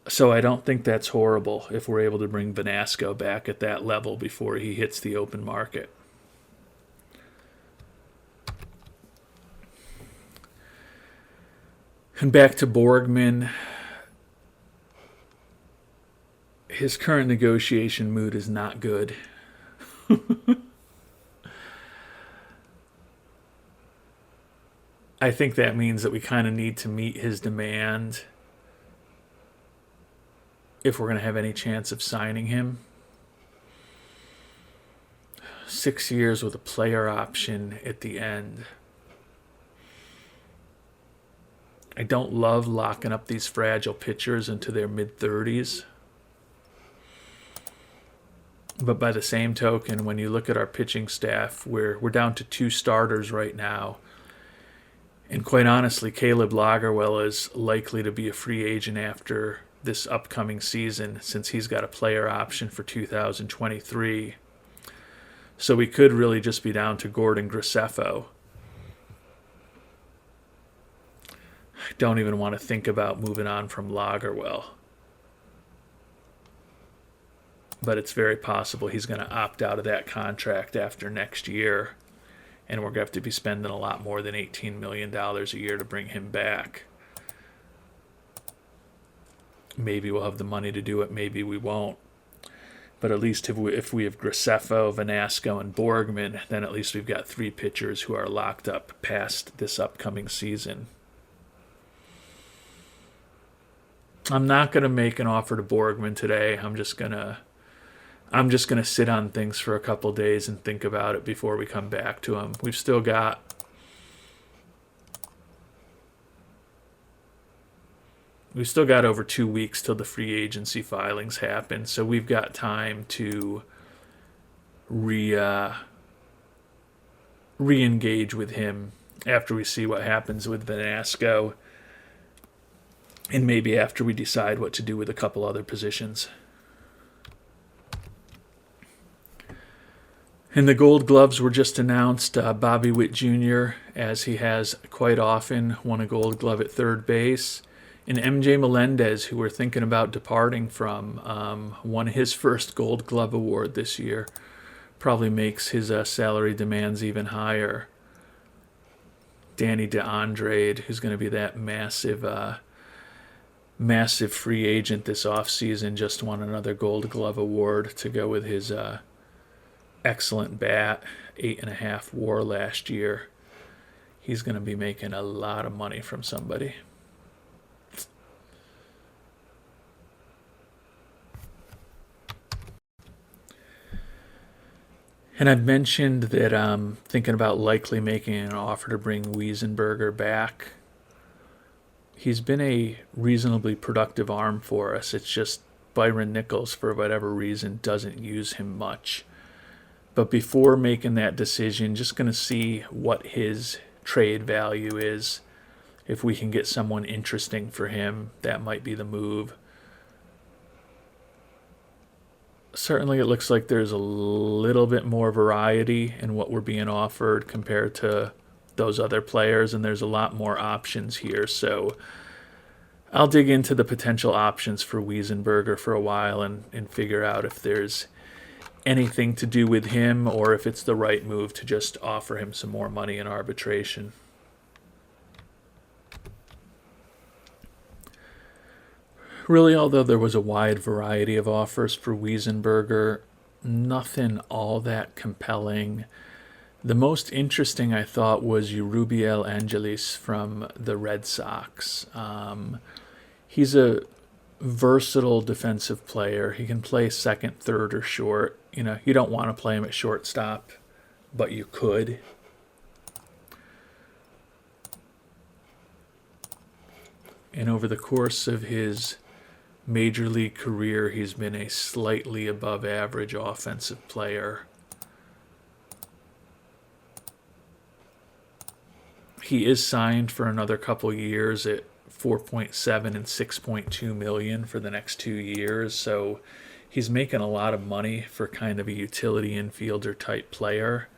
So I don't think that's horrible if we're able to bring Venasco back at that level before he hits the open market. And back to Borgman. His current negotiation mood is not good. I think that means that we kind of need to meet his demand if we're going to have any chance of signing him. 6 years with a player option at the end. I don't love locking up these fragile pitchers into their mid-30s. But by the same token, when you look at our pitching staff, we're down to 2 starters right now. And quite honestly, Caleb Lagerwell is likely to be a free agent after this upcoming season since he's got a player option for 2023. So we could really just be down to Gordon Graceffo. I don't even want to think about moving on from Lagerwell. But it's very possible he's going to opt out of that contract after next year. And we're going to have to be spending a lot more than $18 million a year to bring him back. Maybe we'll have the money to do it, maybe we won't. But at least if we have Graceffo, Venasco, and Borgman, then at least we've got 3 pitchers who are locked up past this upcoming season. I'm not going to make an offer to Borgman today. I'm just going to sit on things for a couple days and think about it before we come back to him. We've still got over 2 weeks till the free agency filings happen, so we've got time to re-engage with him after we see what happens with Venasco, and maybe after we decide what to do with a couple other positions. And the Gold Gloves were just announced. Bobby Witt Jr., as he has quite often, won a Gold Glove at third base. And MJ Melendez, who we're thinking about departing from, won his first Gold Glove award this year. Probably makes his salary demands even higher. Danny DeAndre, who's going to be that massive free agent this offseason, just won another Gold Glove award to go with his excellent bat, 8.5 WAR last year. He's going to be making a lot of money from somebody. And I've mentioned that I'm thinking about likely making an offer to bring Wiesenberger back. He's been a reasonably productive arm for us. It's just Byron Nichols, for whatever reason, doesn't use him much. But before making that decision, just going to see what his trade value is. If we can get someone interesting for him, that might be the move. Certainly it looks like there's a little bit more variety in what we're being offered compared to those other players, and there's a lot more options here. So I'll dig into the potential options for Wiesenberger for a while and figure out if there's anything to do with him or if it's the right move to just offer him some more money in arbitration. Really, although there was a wide variety of offers for Wiesenberger, nothing all that compelling. The most interesting, I thought, was Rubio Angelis from the Red Sox. He's a versatile defensive player. He can play second, third, or short. You know, you don't want to play him at shortstop, but you could. And over the course of his major league career, he's been a slightly above average offensive player. He is signed for another couple years at $4.7 and $6.2 million for the next 2 years, so he's making a lot of money for kind of a utility infielder type player.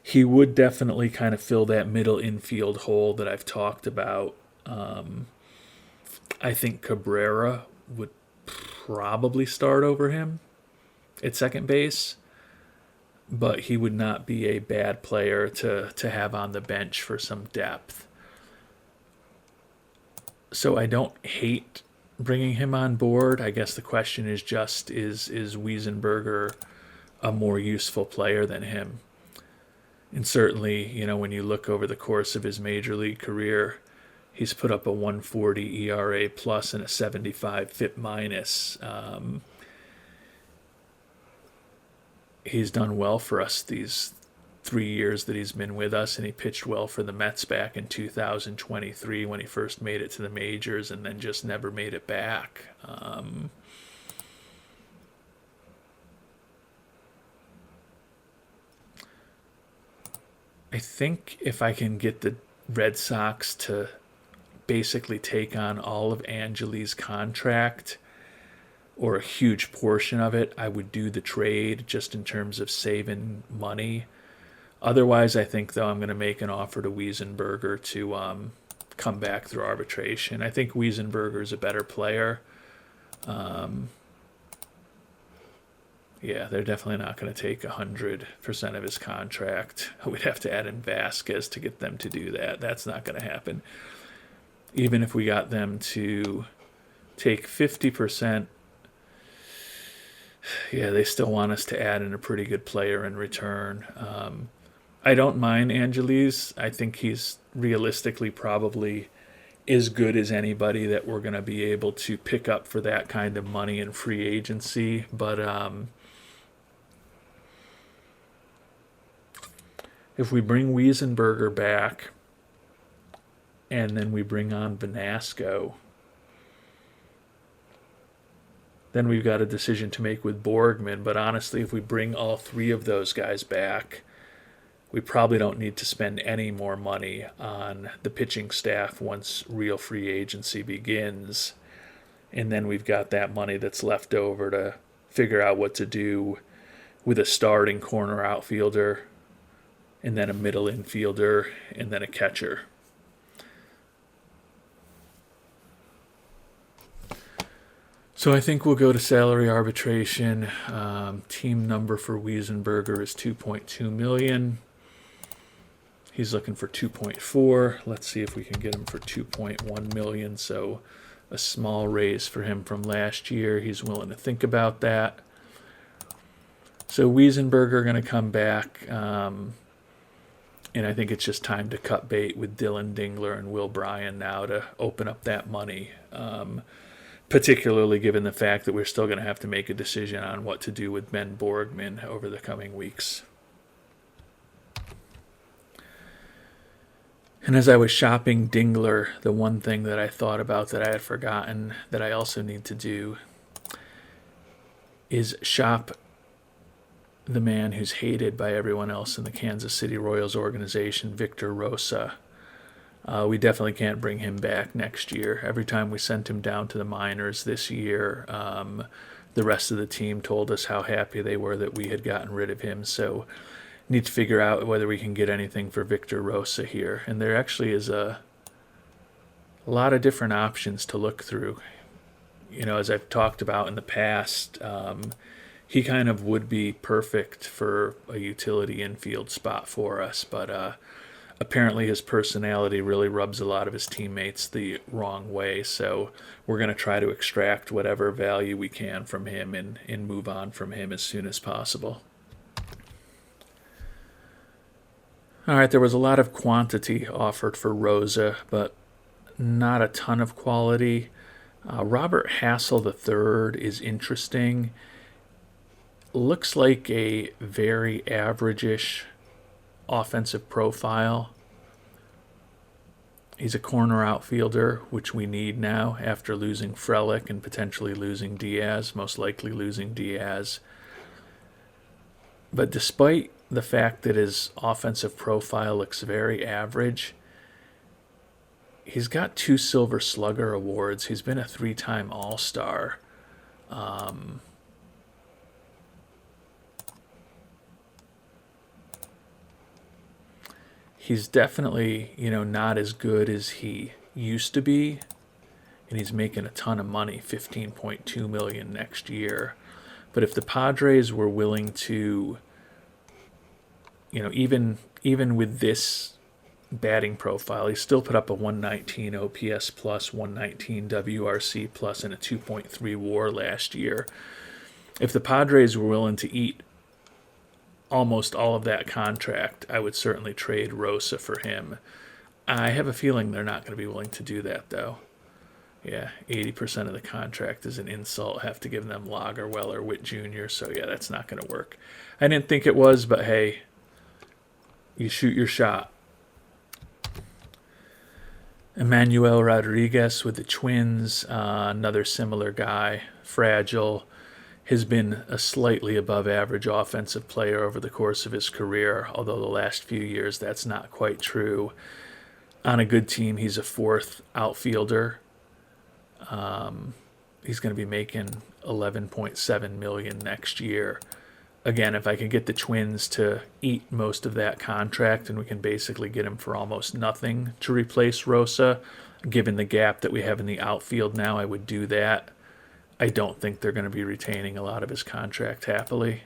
He would definitely kind of fill that middle infield hole that I've talked about. I think Cabrera would probably start over him at second base, but he would not be a bad player to have on the bench for some depth. So I don't hate bringing him on board. I guess the question is just, is Wiesenberger a more useful player than him? And certainly, you know, when you look over the course of his major league career, he's put up a 140 ERA plus and a 75 FIP minus. He's done well for us these 3 years that he's been with us, and he pitched well for the Mets back in 2023 when he first made it to the majors and then just never made it back. I think if I can get the Red Sox to basically take on all of Angelis' contract, or a huge portion of it, I would do the trade just in terms of saving money. Otherwise, I think, though, I'm going to make an offer to Wiesenberger to come back through arbitration. I think Wiesenberger is a better player. Yeah, they're definitely not going to take 100% of his contract. We'd have to add in Vasquez to get them to do that. That's not going to happen. Even if we got them to take 50%, yeah, they still want us to add in a pretty good player in return. I don't mind Angelis. I think he's realistically probably as good as anybody that we're going to be able to pick up for that kind of money in free agency. But if we bring Wiesenberger back and then we bring on Venasco, then we've got a decision to make with Borgman. But honestly, if we bring all three of those guys back, we probably don't need to spend any more money on the pitching staff once real free agency begins. And then we've got that money that's left over to figure out what to do with a starting corner outfielder, and then a middle infielder, and then a catcher. So I think we'll go to salary arbitration. Team number for Wiesenberger is $2.2 million. He's looking for 2.4. Let's see if we can get him for 2.1 million. So a small raise for him from last year. He's willing to think about that. So Wiesenberger going to come back. And I think it's just time to cut bait with Dylan Dingler and Will Bryan now to open up that money. Particularly given the fact that we're still going to have to make a decision on what to do with Ben Borgman over the coming weeks. And as I was shopping Dingler, the one thing that I thought about that I had forgotten that I also need to do is shop the man who's hated by everyone else in the Kansas City Royals organization, Victor Rosa. We definitely can't bring him back next year. Every time we sent him down to the minors this year, the rest of the team told us how happy they were that we had gotten rid of him. So need to figure out whether we can get anything for Victor Rosa here. And there actually is a lot of different options to look through. You know, as I've talked about in the past, he kind of would be perfect for a utility infield spot for us, but apparently his personality really rubs a lot of his teammates the wrong way, so we're going to try to extract whatever value we can from him and move on from him as soon as possible. All right, there was a lot of quantity offered for Rosa, but not a ton of quality. Robert Hassell III is interesting. Looks like a very average-ish offensive profile. He's a corner outfielder, which we need now after losing Frelick and potentially losing Diaz, most likely losing Diaz. But despite the fact that his offensive profile looks very average, he's got 2 Silver Slugger awards. He's been a 3-time All-Star. he's definitely, not as good as he used to be. And he's making a ton of money, $15.2 million next year. But if the Padres were willing to, even with this batting profile, he still put up a 119 OPS plus, 119 WRC plus, and a 2.3 WAR last year. If the Padres were willing to eat almost all of that contract, I would certainly trade Rosa for him. I have a feeling they're not going to be willing to do that, though. Yeah, 80% of the contract is an insult. Have to give them Lagerwell or Witt Jr., so yeah, that's not going to work. I didn't think it was, but hey, you shoot your shot. Emmanuel Rodriguez with the Twins, another similar guy, fragile, has been a slightly above average offensive player over the course of his career, although the last few years that's not quite true. On a good team, he's a fourth outfielder. He's going to be making $11.7 million next year. Again, if I can get the Twins to eat most of that contract and we can basically get him for almost nothing to replace Rosa, given the gap that we have in the outfield now, I would do that. I don't think they're going to be retaining a lot of his contract happily.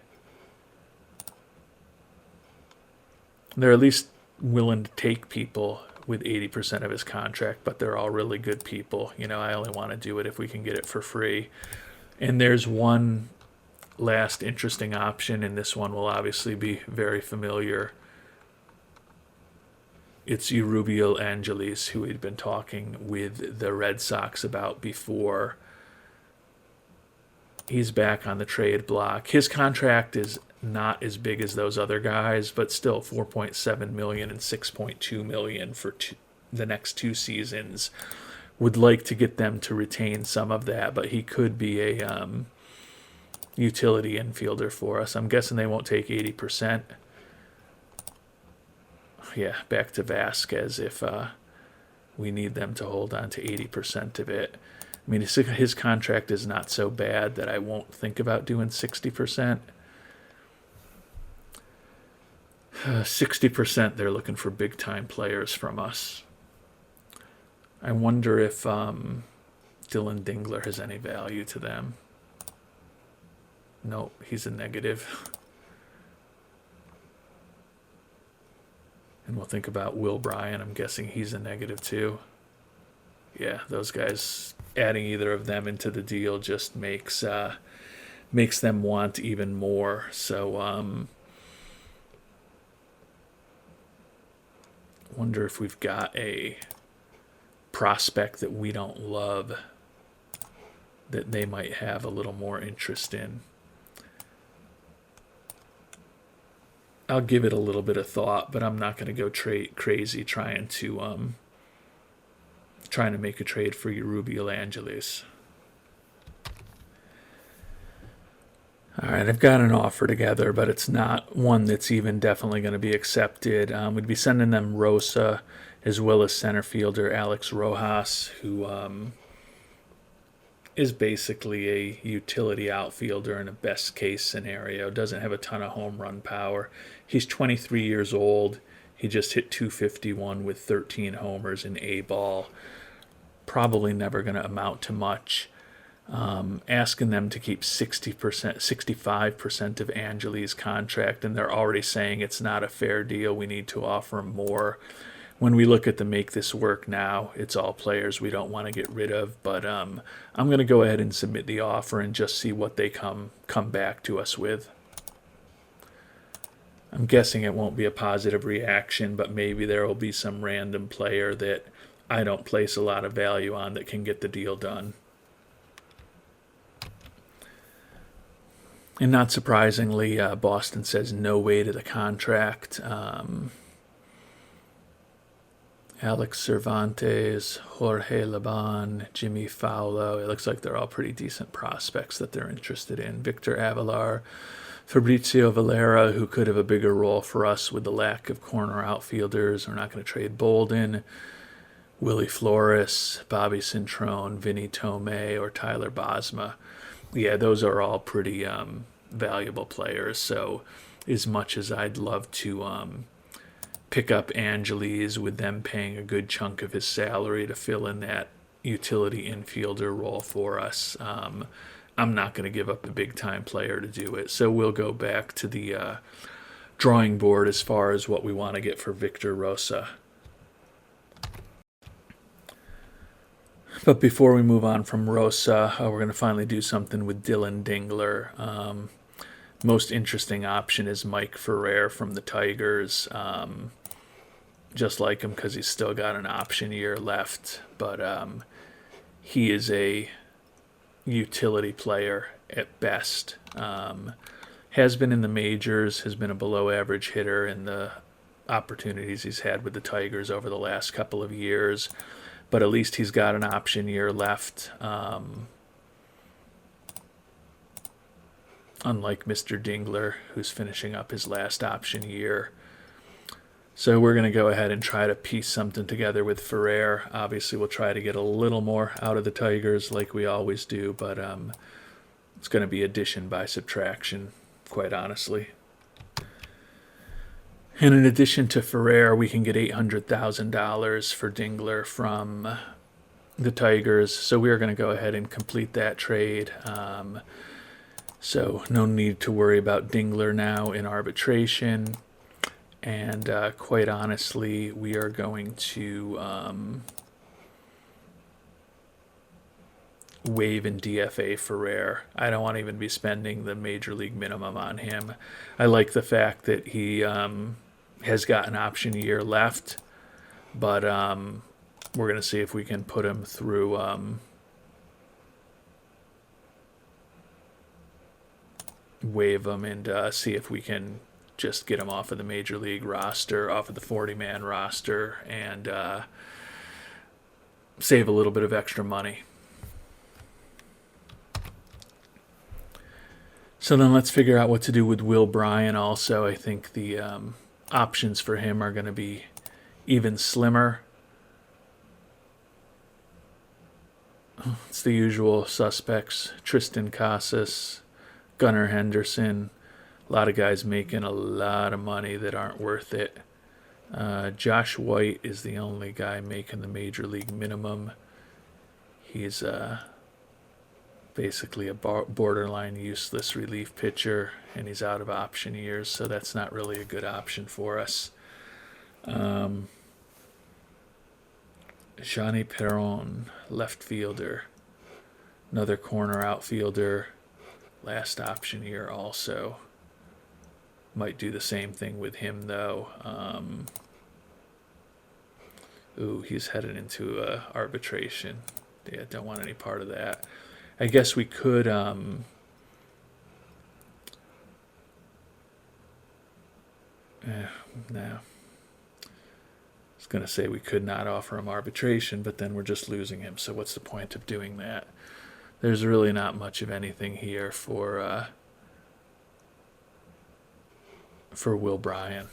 They're at least willing to take people with 80% of his contract, but they're all really good people. I only want to do it if we can get it for free. And there's one last interesting option, and this one will obviously be very familiar. It's Rubio Angelis, who we'd been talking with the Red Sox about before. He's back on the trade block. His contract is not as big as those other guys, but still $4.7 million and $6.2 million for the next 2 seasons. Would like to get them to retain some of that, but he could be a utility infielder for us. I'm guessing they won't take 80%. Yeah, back to Vasquez if we need them to hold on to 80% of it. I mean, his contract is not so bad that I won't think about doing 60%. 60%, they're looking for big-time players from us. I wonder if Dylan Dingler has any value to them. Nope, he's a negative. And we'll think about Will Bryan. I'm guessing he's a negative too. Yeah, those guys, adding either of them into the deal just makes them want even more. So wonder if we've got a prospect that we don't love that they might have a little more interest in. I'll give it a little bit of thought, but I'm not going to go crazy trying to make a trade for Rubio Angelis. All right, I've got an offer together, but it's not one that's even definitely going to be accepted. We'd be sending them Rosa as well as center fielder Alex Rojas, who is basically a utility outfielder in a best-case scenario. Doesn't have a ton of home run power. He's 23 years old. He just hit .251 with 13 homers in A-ball. Probably never going to amount to much. Asking them to keep 60%, 65% of Angelis' contract, and they're already saying it's not a fair deal. We need to offer him more. When we look at the make this work now, it's all players we don't want to get rid of. But I'm going to go ahead and submit the offer and just see what they come back to us with. I'm guessing it won't be a positive reaction, but maybe there will be some random player that I don't place a lot of value on that can get the deal done. And not surprisingly, Boston says no way to the contract. Alex Cervantes, Jorge Laban, Jimmy Fowler. It looks like they're all pretty decent prospects that they're interested in. Victor Avilar, Fabrizio Valera, who could have a bigger role for us with the lack of corner outfielders. We're not going to trade Bolden. Willie Flores, Bobby Cintrone, Vinny Tomei, or Tyler Bosma. Yeah, those are all pretty valuable players. So as much as I'd love to pick up Angelis with them paying a good chunk of his salary to fill in that utility infielder role for us. I'm not going to give up a big-time player to do it, so we'll go back to the drawing board as far as what we want to get for Victor Rosa. But before we move on from Rosa, we're going to finally do something with Dylan Dingler. Most interesting option is Mike Ferrer from the Tigers. Just like him because he's still got an option year left, but he is a utility player at best. Has been in the majors, has been a below-average hitter in the opportunities he's had with the Tigers over the last couple of years, but at least he's got an option year left. Unlike Mr. Dingler, who's finishing up his last option year. So we're going to go ahead and try to piece something together with Ferrer. Obviously, we'll try to get a little more out of the Tigers like we always do, but it's going to be addition by subtraction, quite honestly. And in addition to Ferrer, we can get $800,000 for Dingler from the Tigers. So we are going to go ahead and complete that trade. So no need to worry about Dingler now in arbitration. And quite honestly, we are going to waive and DFA Ferrer. I don't want to even be spending the major league minimum on him. I like the fact that he has got an option year left, but we're going to see if we can put him through waive him and see if we can just get him off of the major league roster, off of the 40-man roster, and save a little bit of extra money. So then let's figure out what to do with Will Bryan also. I think the options for him are going to be even slimmer. It's the usual suspects: Tristan Casas, Gunnar Henderson. A lot of guys making a lot of money that aren't worth it. Josh White is the only guy making the major league minimum. He's basically a borderline useless relief pitcher, and he's out of option years, so that's not really a good option for us. Johnny Perron, left fielder. Another corner outfielder. Last option year also. Might do the same thing with him, though. He's headed into arbitration. Yeah, don't want any part of that. I guess we could... no. I was going to say we could not offer him arbitration, but then we're just losing him. So what's the point of doing that? There's really not much of anything here for Will Bryan.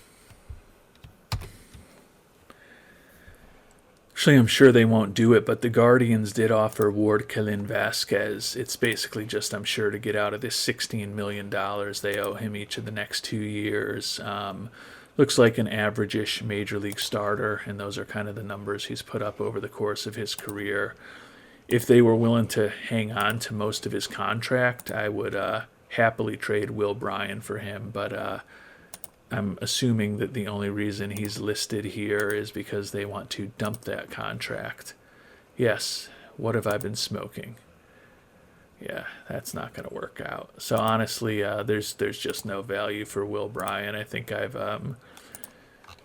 Actually, I'm sure they won't do it, but the Guardians did offer Ward Kalin Vasquez. It's basically just, I'm sure, to get out of this $16 million they owe him each of the next 2 years. Looks like an average-ish major league starter, and those are kind of the numbers he's put up over the course of his career. If they were willing to hang on to most of his contract, I would happily trade Will Bryan for him, but I'm assuming that the only reason he's listed here is because they want to dump that contract. Yes, what have I been smoking? Yeah, that's not going to work out. So honestly, there's just no value for Will Bryan. I think I've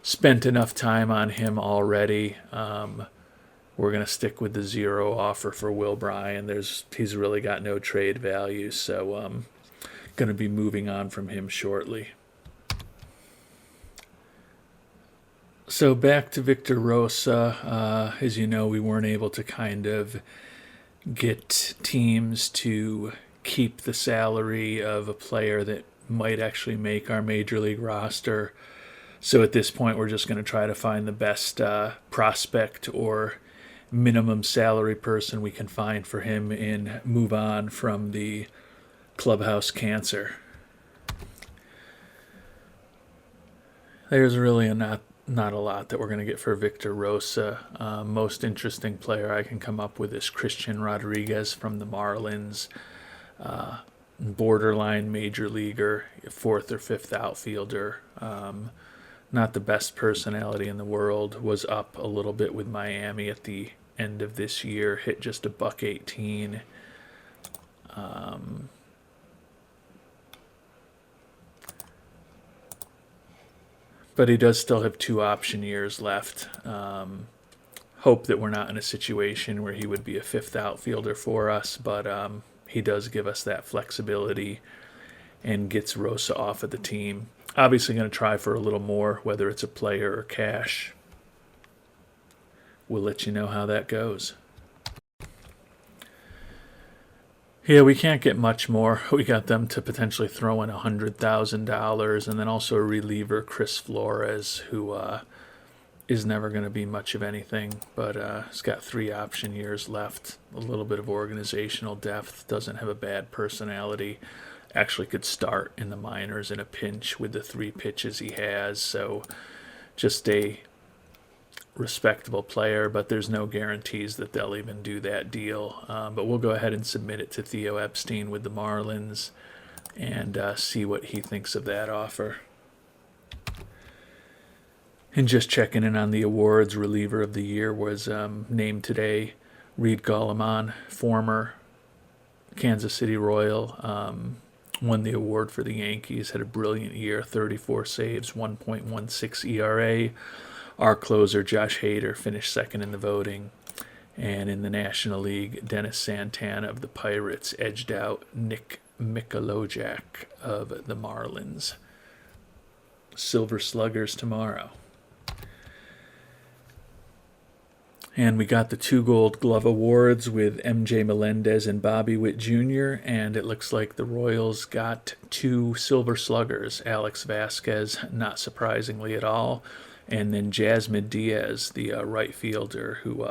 spent enough time on him already. We're going to stick with the 0 offer for Will Bryan. He's really got no trade value, so going to be moving on from him shortly. So back to Victor Rosa. As you know, we weren't able to kind of get teams to keep the salary of a player that might actually make our major league roster. So at this point, we're just going to try to find the best prospect or minimum salary person we can find for him and move on from the clubhouse cancer. There's really not not a lot that we're going to get for Victor Rosa. Most interesting player I can come up with is Christian Rodriguez from the Marlins. Borderline major leaguer, fourth or fifth outfielder. Not the best personality in the world. Was up a little bit with Miami at the end of this year. Hit just a $118. But he does still have 2 option years left. Hope that we're not in a situation where he would be a fifth outfielder for us, but he does give us that flexibility and gets Rosa off of the team. Obviously going to try for a little more, whether it's a player or cash. We'll let you know how that goes. Yeah, we can't get much more. We got them to potentially throw in $100,000, and then also a reliever, Chris Flores, who is never going to be much of anything, but he's got 3 option years left. A little bit of organizational depth. Doesn't have a bad personality. Actually could start in the minors in a pinch with the 3 pitches he has. So just a respectable player, but there's no guarantees that they'll even do that deal. But we'll go ahead and submit it to Theo Epstein with the Marlins and see what he thinks of that offer. And just checking in on the awards, reliever of the year was named today. Reed Golleman, former Kansas City Royal, won the award for the Yankees, had a brilliant year, 34 saves, 1.16 ERA. Our closer, Josh Hader, finished second in the voting. And in the National League, Dennis Santana of the Pirates edged out Nick Mikolajek of the Marlins. Silver Sluggers tomorrow. And we got the 2 Gold Glove Awards with MJ Melendez and Bobby Witt Jr., and it looks like the Royals got 2 Silver Sluggers, Alex Vasquez, not surprisingly at all, and then Jasmine Diaz, the right fielder, who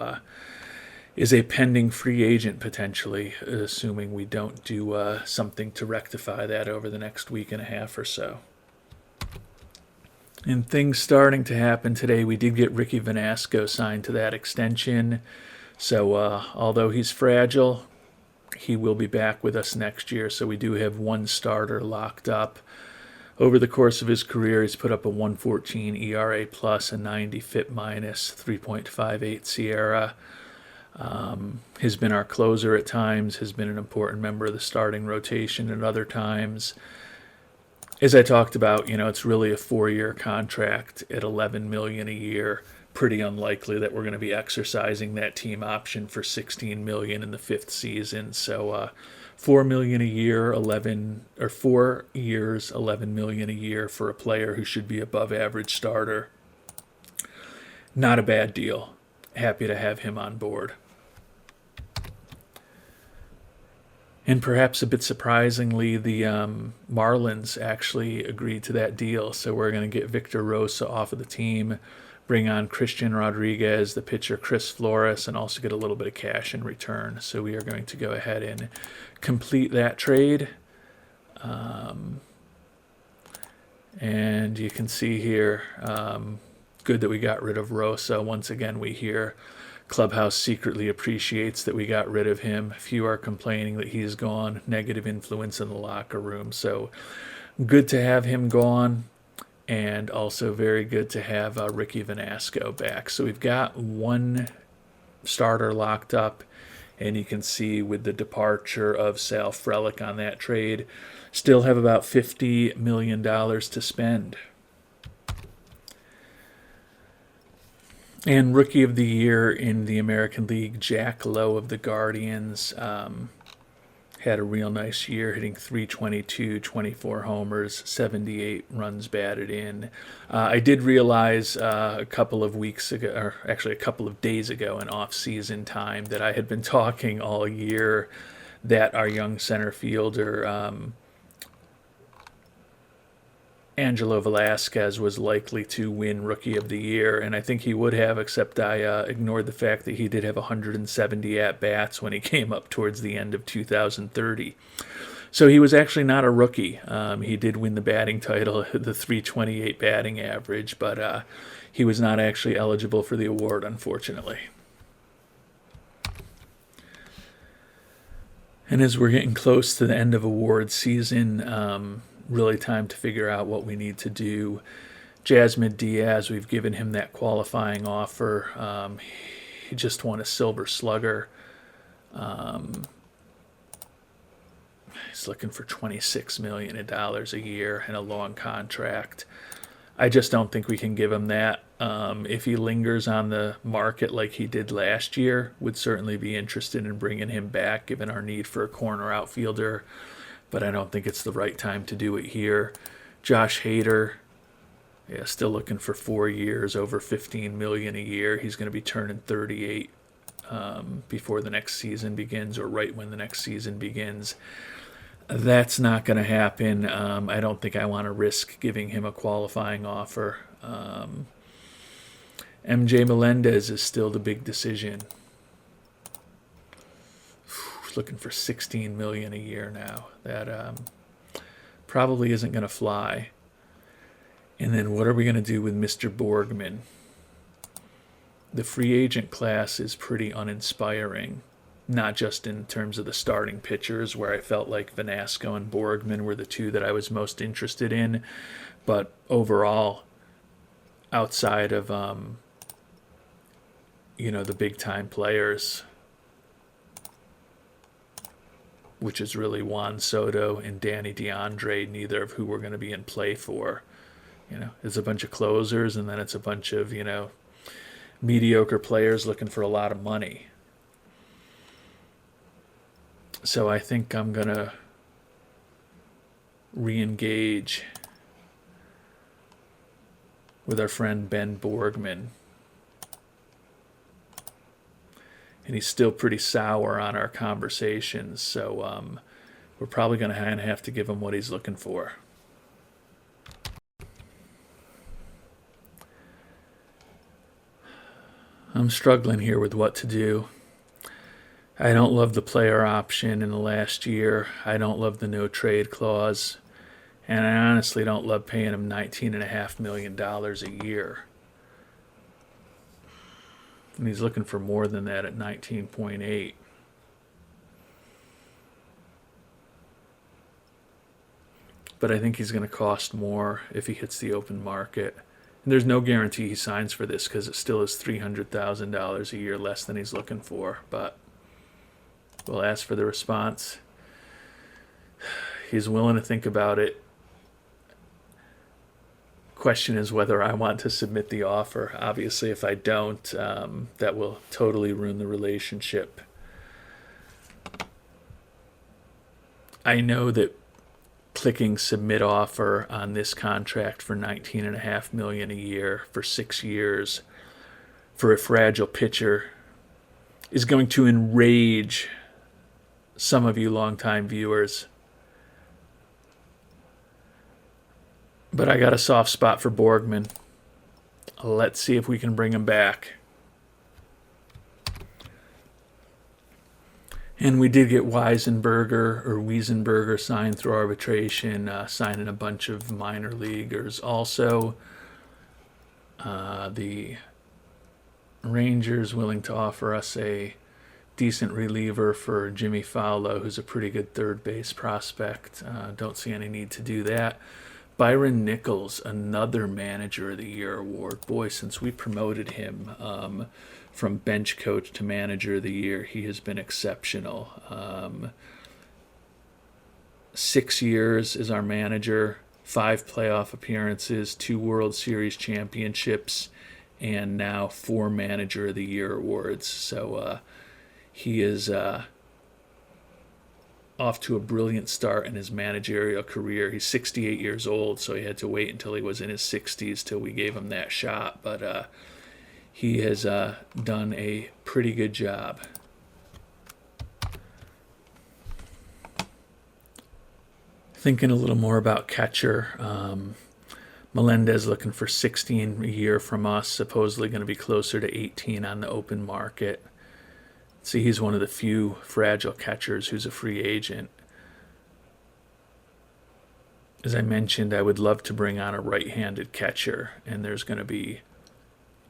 is a pending free agent potentially, assuming we don't do something to rectify that over the next week and a half or so. And things starting to happen today. We did get Ricky Venasco signed to that extension. So although he's fragile, he will be back with us next year. So we do have 1 starter locked up. Over the course of his career, he's put up a 114 ERA plus, a 90 FIP minus, 3.58 SIERA. Has been our closer at times, has been an important member of the starting rotation at other times. As I talked about, it's really a 4-year contract at $11 million a year. Pretty unlikely that we're going to be exercising that team option for $16 million in the 5th season. So $4 million a year, 4 years, $11 million a year for a player who should be above average starter. Not a bad deal. Happy to have him on board. And perhaps a bit surprisingly, the Marlins actually agreed to that deal. So we're going to get Victor Rosa off of the team, bring on Christian Rodriguez, the pitcher Chris Flores, and also get a little bit of cash in return. So we are going to go ahead and complete that trade. And you can see here, good that we got rid of Rosa. Once again, we hear Clubhouse secretly appreciates that we got rid of him. Few are complaining that he's gone. Negative influence in the locker room. So good to have him gone. And also very good to have Ricky Venasco back. So we've got 1 starter locked up. And you can see with the departure of Sal Frelick on that trade, still have about $50 million to spend. And Rookie of the Year in the American League, Jack Lowe of the Guardians, had a real nice year, hitting .322, 24 homers, 78 runs batted in. I did realize a couple of weeks ago, or actually a couple of days ago in off-season time, that I had been talking all year that our young center fielder, Angelo Velasquez, was likely to win Rookie of the Year, and I think he would have, except I ignored the fact that he did have 170 at-bats when he came up towards the end of 2030. So he was actually not a rookie. He did win the batting title, the .328 batting average, but he was not actually eligible for the award, unfortunately. And as we're getting close to the end of award season, really time to figure out what we need to do. Jasmine Diaz, we've given him that qualifying offer. He just won a Silver Slugger. He's looking for $26 million a year and a long contract. I just don't think we can give him that. If he lingers on the market like he did last year, would certainly be interested in bringing him back, given our need for a corner outfielder. But I don't think it's the right time to do it here. Josh Hader, yeah, still looking for 4 years, over $15 million a year. He's going to be turning 38 before the next season begins, or right when the next season begins. That's not going to happen. I don't think I want to risk giving him a qualifying offer. MJ Melendez is still the big decision. Looking for $16 million a year now. That probably isn't going to fly. And then what are we going to do with Mr. Borgman? The free agent class is pretty uninspiring. Not just in terms of the starting pitchers, where I felt like Venasco and Borgman were the two that I was most interested in, but overall, outside of the big time players, which is really Juan Soto and Danny DeAndre, neither of who we're going to be in play for. It's a bunch of closers, and then it's a bunch of mediocre players looking for a lot of money. So I think I'm going to re-engage with our friend Ben Borgman. And he's still pretty sour on our conversations, so we're probably going to have to give him what he's looking for. I'm struggling here with what to do. I don't love the player option in the last year. I don't love the no trade clause. And I honestly don't love paying him $19.5 million a year. And he's looking for more than that at 19.8. But I think he's going to cost more if he hits the open market. And there's no guarantee he signs for this, because it still is $300,000 a year less than he's looking for. But we'll ask for the response. He's willing to think about it. Question is whether I want to submit the offer. Obviously, if I don't, that will totally ruin the relationship. I know that clicking submit offer on this contract for $19.5 million a year for 6 years for a fragile pitcher is going to enrage some of you longtime viewers. But I got a soft spot for Borgman. Let's see if we can bring him back. And we did get Wiesenberger signed through arbitration, signing a bunch of minor leaguers. Also, the Rangers willing to offer us a decent reliever for Jimmy Fowler, who's a pretty good third base prospect. Don't see any need to do that. Byron Nichols, another Manager of the Year award. Boy, since we promoted him from bench coach to Manager of the Year, he has been exceptional. 6 years as our manager, 5 playoff appearances, 2 World Series championships, and now 4 Manager of the Year awards. So he is off to a brilliant start in his managerial career. He's 68 years old, so he had to wait until he was in his 60s till we gave him that shot. But he has done a pretty good job. Thinking a little more about catcher. Melendez looking for 16 a year from us, supposedly going to be closer to 18 on the open market. See, he's one of the few fragile catchers who's a free agent. As I mentioned, I would love to bring on a right-handed catcher, and there's going to be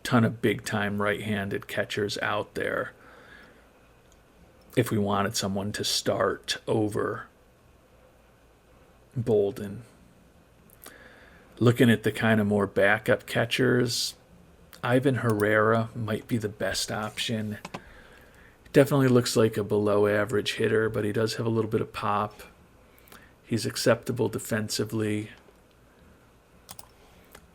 ton of big-time right-handed catchers out there if we wanted someone to start over Bolden. Looking at the kind of more backup catchers, Ivan Herrera might be the best option. Definitely looks like a below-average hitter, but he does have a little bit of pop. He's acceptable defensively,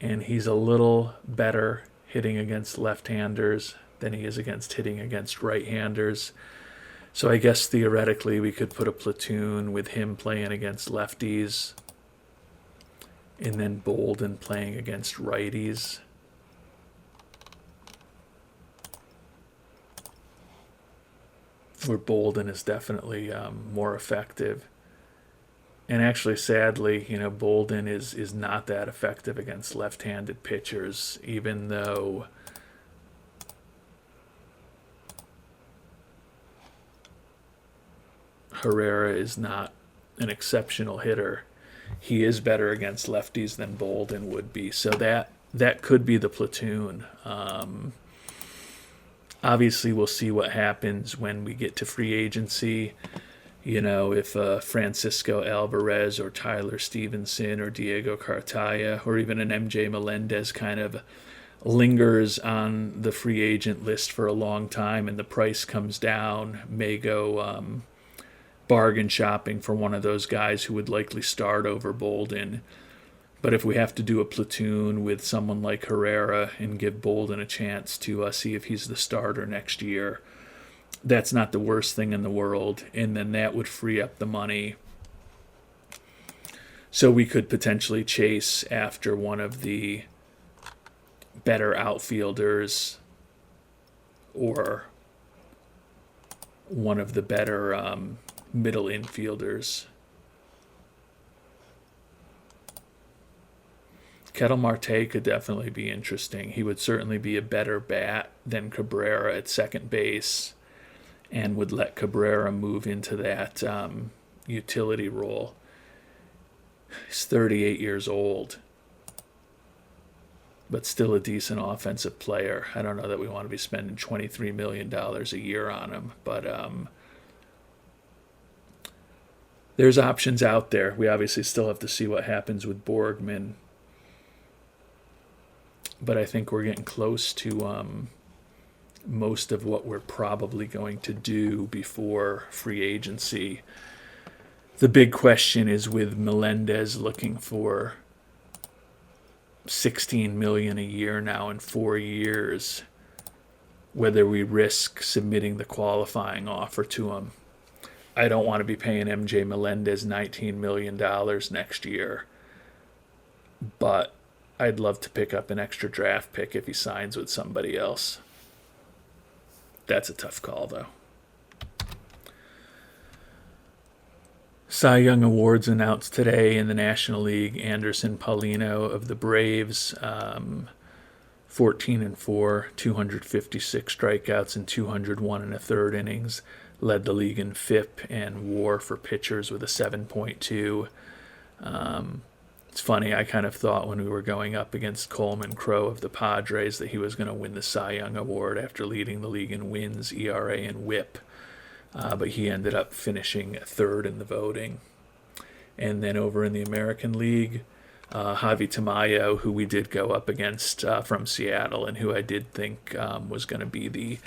and he's a little better hitting against left-handers than he is hitting against right-handers. So I guess theoretically we could put a platoon with him playing against lefties and then Bolden playing against righties. Where Bolden is definitely more effective. And actually, sadly, Bolden is not that effective against left-handed pitchers, even though Herrera is not an exceptional hitter. He is better against lefties than Bolden would be. So that could be the platoon. Obviously, we'll see what happens when we get to free agency. If Francisco Alvarez or Tyler Stevenson or Diego Cartaya or even an MJ Melendez kind of lingers on the free agent list for a long time and the price comes down, may go bargain shopping for one of those guys who would likely start over Bolden. But if we have to do a platoon with someone like Herrera and give Bolden a chance to see if he's the starter next year, that's not the worst thing in the world. And then that would free up the money. So we could potentially chase after one of the better outfielders or one of the better middle infielders. Ketel Marte could definitely be interesting. He would certainly be a better bat than Cabrera at second base and would let Cabrera move into that utility role. He's 38 years old, but still a decent offensive player. I don't know that we want to be spending $23 million a year on him, but there's options out there. We obviously still have to see what happens with Borgman, but I think we're getting close to most of what we're probably going to do before free agency. The big question is with Melendez looking for $16 million a year now in 4 years, whether we risk submitting the qualifying offer to him. I don't want to be paying MJ Melendez $19 million next year, but I'd love to pick up an extra draft pick if he signs with somebody else. That's a tough call, though. Cy Young Awards announced today in the National League. Anderson Paulino of the Braves, 14-4, 256 strikeouts and 201 and a third innings. Led the league in FIP and WAR for pitchers with a 7.2. It's funny, I kind of thought when we were going up against Coleman Crowe of the Padres that he was going to win the Cy Young Award after leading the league in wins, ERA, and WHIP. But he ended up finishing third in the voting. And then over in the American League, Javi Tamayo, who we did go up against from Seattle and who I did think was going to be the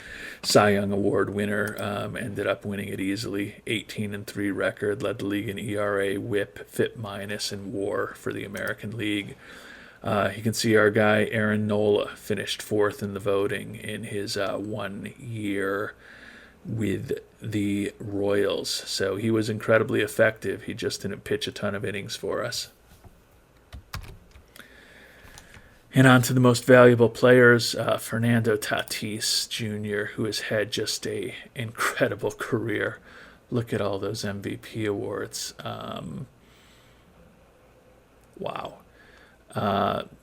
Cy Young Award winner, ended up winning it easily. 18-3 record, led the league in ERA, WHIP, FIP minus, and WAR for the American League. You can see our guy Aaron Nola finished fourth in the voting in his 1 year with the Royals. So he was incredibly effective. He just didn't pitch a ton of innings for us. And on to the most valuable players, Fernando Tatis Jr., who has had just an incredible career. Look at all those MVP awards. Wow.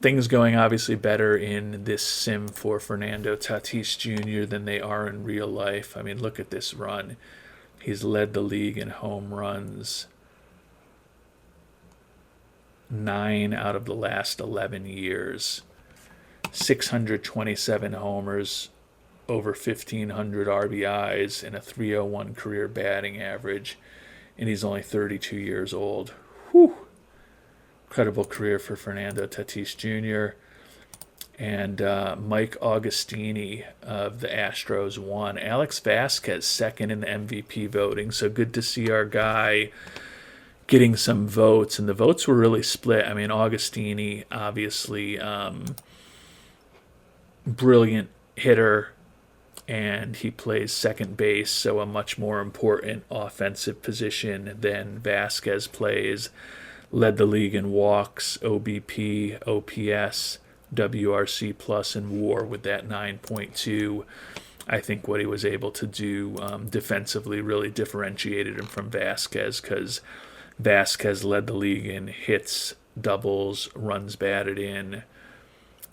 Things going obviously better in this sim for Fernando Tatis Jr. than they are in real life. I mean, look at this run. He's led the league in home runs 9 out of the last 11 years. 627 homers, over 1,500 RBIs, and a 301 career batting average. And he's only 32 years old. Whew. Incredible career for Fernando Tatis Jr. And Mike Augustini of the Astros won. Alex Vasquez second in the MVP voting. So good to see our guy getting some votes. And the votes were really split. I mean, Augustini, obviously, brilliant hitter, and he plays second base, so a much more important offensive position than Vasquez plays. Led the league in walks, OBP, OPS, WRC plus, and WAR with that 9.2. I think what he was able to do defensively really differentiated him from Vasquez, because Vasquez led the league in hits, doubles, runs batted in.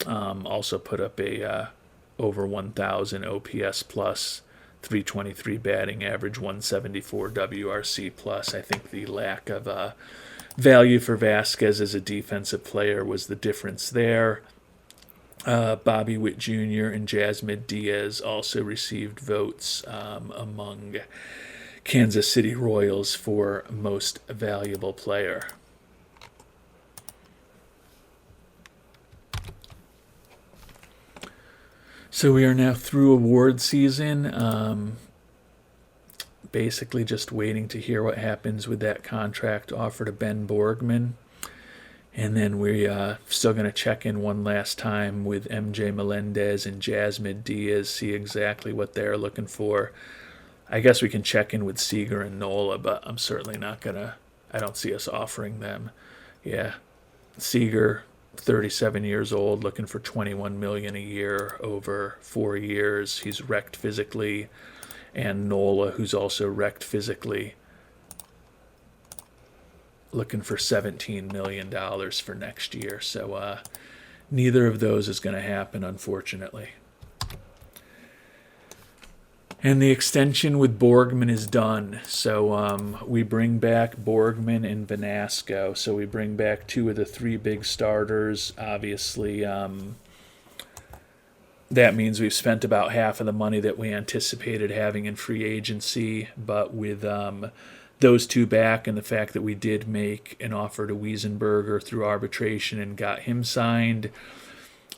Also put up a over 1,000 OPS plus, 323 batting average, 174 WRC plus. I think the lack of value for Vasquez as a defensive player was the difference there. Bobby Witt Jr. and Jasmine Diaz also received votes among Kansas City Royals for most valuable player. So we are now through award season. Basically just waiting to hear what happens with that contract offer to Ben Borgman. And then we're still going to check in one last time with MJ Melendez and Jasmine Diaz, see exactly what they're looking for. I guess we can check in with Seager and Nola, but I'm certainly not going to, I don't see us offering them. Yeah, Seager, 37 years old, looking for $21 million a year over 4 years. He's wrecked physically. And Nola, who's also wrecked physically, looking for $17 million for next year. So neither of those is going to happen, unfortunately. And the extension with Borgman is done. So we bring back Borgman and Venasco. So we bring back two of the three big starters. Obviously, that means we've spent about half of the money that we anticipated having in free agency. But with those two back and the fact that we did make an offer to Wiesenberger through arbitration and got him signed,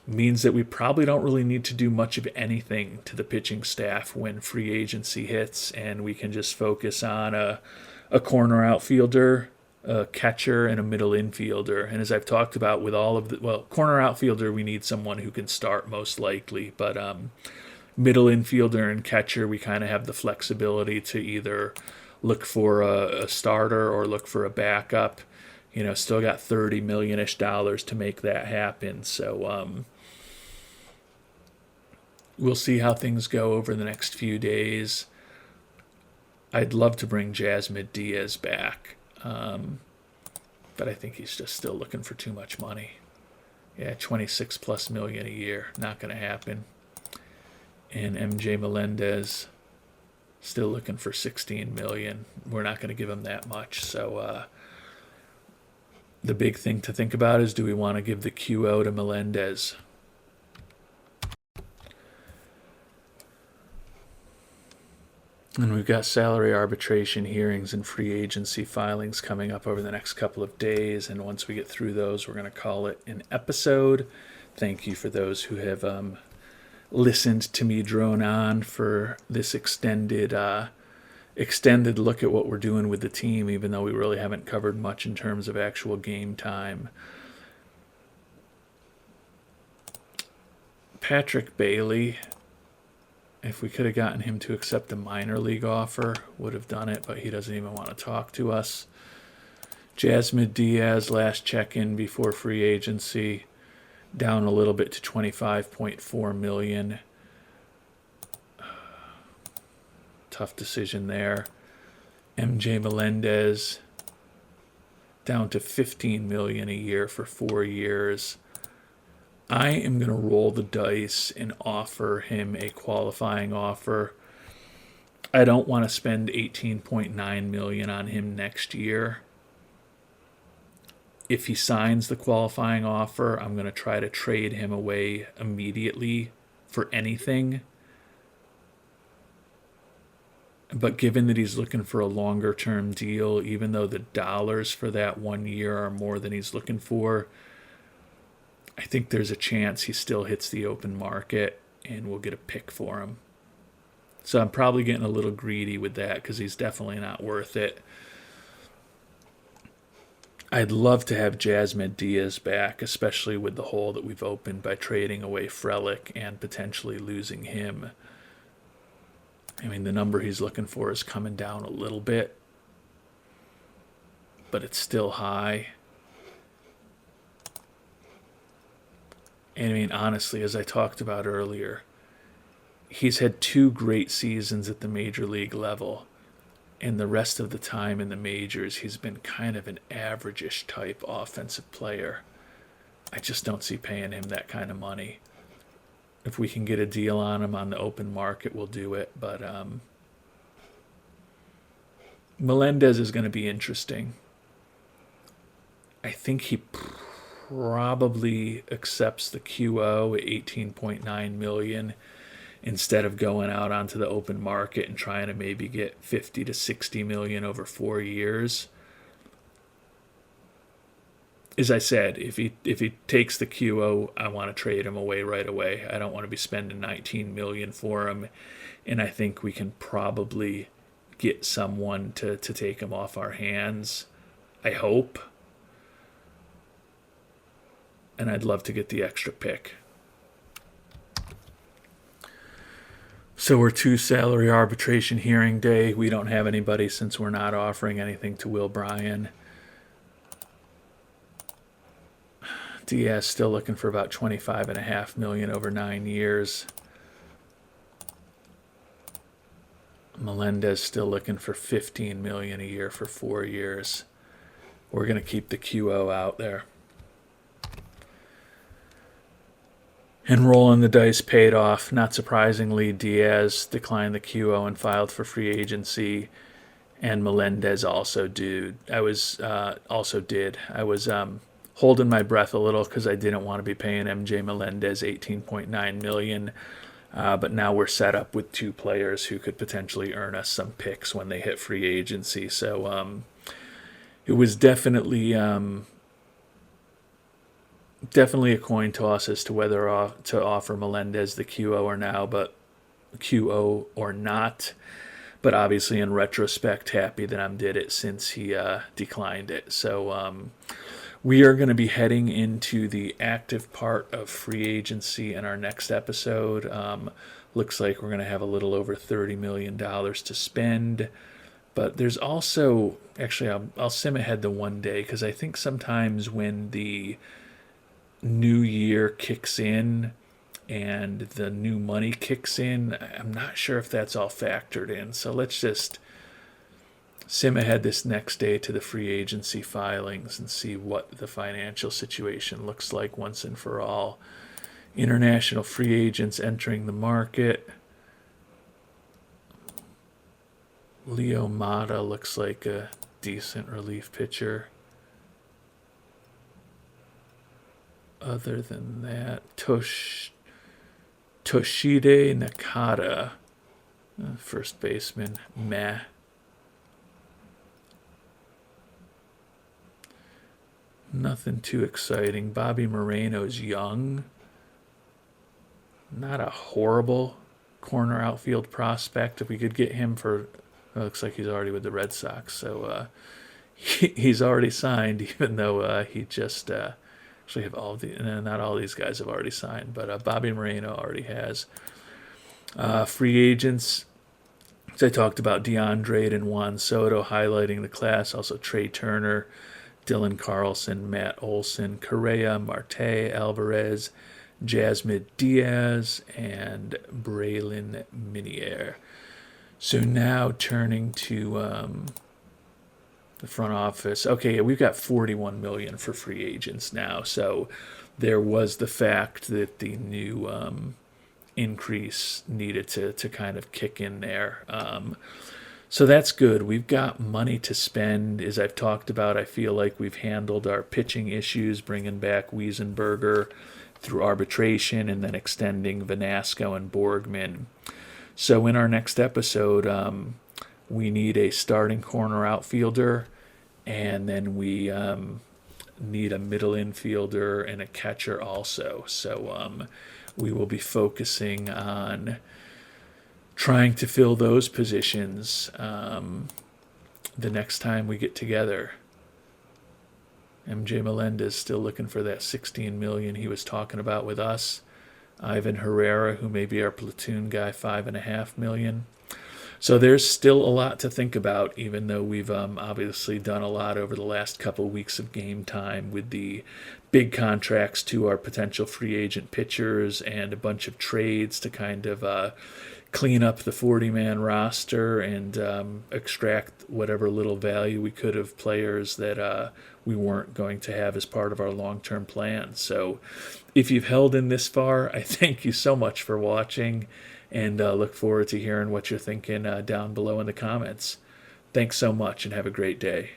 means that we probably don't really need to do much of anything to the pitching staff when free agency hits, and we can just focus on a corner outfielder, a catcher, and a middle infielder. And as I've talked about with all of the, well, corner outfielder, we need someone who can start most likely, but middle infielder and catcher, we kind of have the flexibility to either look for a starter or look for a backup. You know, still got $30 million-ish to make that happen. So we'll see how things go over the next few days. I'd love to bring Jasmine Diaz back, but I think he's just still looking for too much money. Yeah, 26+ million a year, not going to happen. And MJ Melendez, still looking for $16 million. We're not going to give him that much. So the big thing to think about is, do we want to give the QO to Melendez? And we've got salary arbitration hearings and free agency filings coming up over the next couple of days. And once we get through those, we're going to call it an episode. Thank you for those who have listened to me drone on for this extended look at what we're doing with the team, even though we really haven't covered much in terms of actual game time. Patrick Bailey, if we could have gotten him to accept a minor league offer, would have done it, but he doesn't even want to talk to us. Jasmine Diaz, last check-in before free agency, down a little bit to $25.4 million. Tough decision there. MJ Melendez, down to $15 million a year for 4 years. I am going to roll the dice and offer him a qualifying offer. I don't want to spend $18.9 million on him next year. if he signs the qualifying offer, I'm going to try to trade him away immediately for anything. But given that he's looking for a longer-term deal, even though the dollars for that 1 year are more than he's looking for, I think there's a chance he still hits the open market and we'll get a pick for him. So I'm probably getting a little greedy with that because he's definitely not worth it. I'd love to have Jasmine Diaz back, especially with the hole that we've opened by trading away Frelick and potentially losing him. I mean, the number he's looking for is coming down a little bit, but it's still high. And I mean, honestly, as I talked about earlier, he's had 2 great seasons at the major league level, and the rest of the time in the majors, he's been kind of an average-ish type offensive player. I just don't see paying him that kind of money. If we can get a deal on him on the open market, we'll do it. But Melendez is going to be interesting. I think he probably accepts the QO at $18.9 million instead of going out onto the open market and trying to maybe get $50 to $60 million over 4 years. As I said, if he takes the QO, I want to trade him away right away. I don't want to be spending $19 million for him, and I think we can probably get someone to take him off our hands. I hope. And I'd love to get the extra pick. So we're 2 salary arbitration hearing day. We don't have anybody since we're not offering anything to Will Bryan. Diaz still looking for about $25.5 million over 9 years. Melendez still looking for $15 million a year for 4 years. We're going to keep the QO out there. And rolling the dice paid off. Not surprisingly, Diaz declined the QO and filed for free agency, and Melendez also did. I was holding my breath a little because I didn't want to be paying MJ Melendez $18.9 million. But now we're set up with 2 players who could potentially earn us some picks when they hit free agency. So it was definitely a coin toss as to whether to offer Melendez the QO or not. But obviously, in retrospect, happy that I did it since he declined it. So we are going to be heading into the active part of free agency in our next episode. Looks like we're going to have a little over $30 million to spend. But there's also, actually, I'll sim ahead to one day because I think sometimes when the new year kicks in and the new money kicks in, I'm not sure if that's all factored in. So let's just sim ahead this next day to the free agency filings and see what the financial situation looks like once and for all. International free agents entering the market. Leo Mata looks like a decent relief pitcher. Other than that, Toshide Nakata, first baseman, meh. Nothing too exciting. Bobby Moreno's young. Not a horrible corner outfield prospect. If we could get him for, looks like he's already with the Red Sox. So he's already signed, even though he just actually have not all these guys have already signed, but Bobby Moreno already has. Free agents. So I talked about DeAndre and Juan Soto highlighting the class. Also Trey Turner, Dylan Carlson, Matt Olson, Correa, Marte, Alvarez, Jasmine Diaz, and Braylon Minier. So now turning to the front office. Okay, we've got $41 million for free agents now. So there was the fact that the new increase needed to kind of kick in there. So that's good. We've got money to spend. As I've talked about, I feel like we've handled our pitching issues, bringing back Wiesenberger through arbitration and then extending Venasco and Borgman. So in our next episode, we need a starting corner outfielder, and then we need a middle infielder and a catcher also. So we will be focusing on trying to fill those positions the next time we get together. MJ Melendez still looking for that $16 million he was talking about with us. Ivan Herrera, who may be our platoon guy, $5.5 million. So there's still a lot to think about, even though we've obviously done a lot over the last couple weeks of game time with the big contracts to our potential free agent pitchers and a bunch of trades to kind of clean up the 40-man roster and extract whatever little value we could of players that we weren't going to have as part of our long-term plan. So if you've held in this far, I thank you so much for watching, and look forward to hearing what you're thinking down below in the comments. Thanks so much, and have a great day.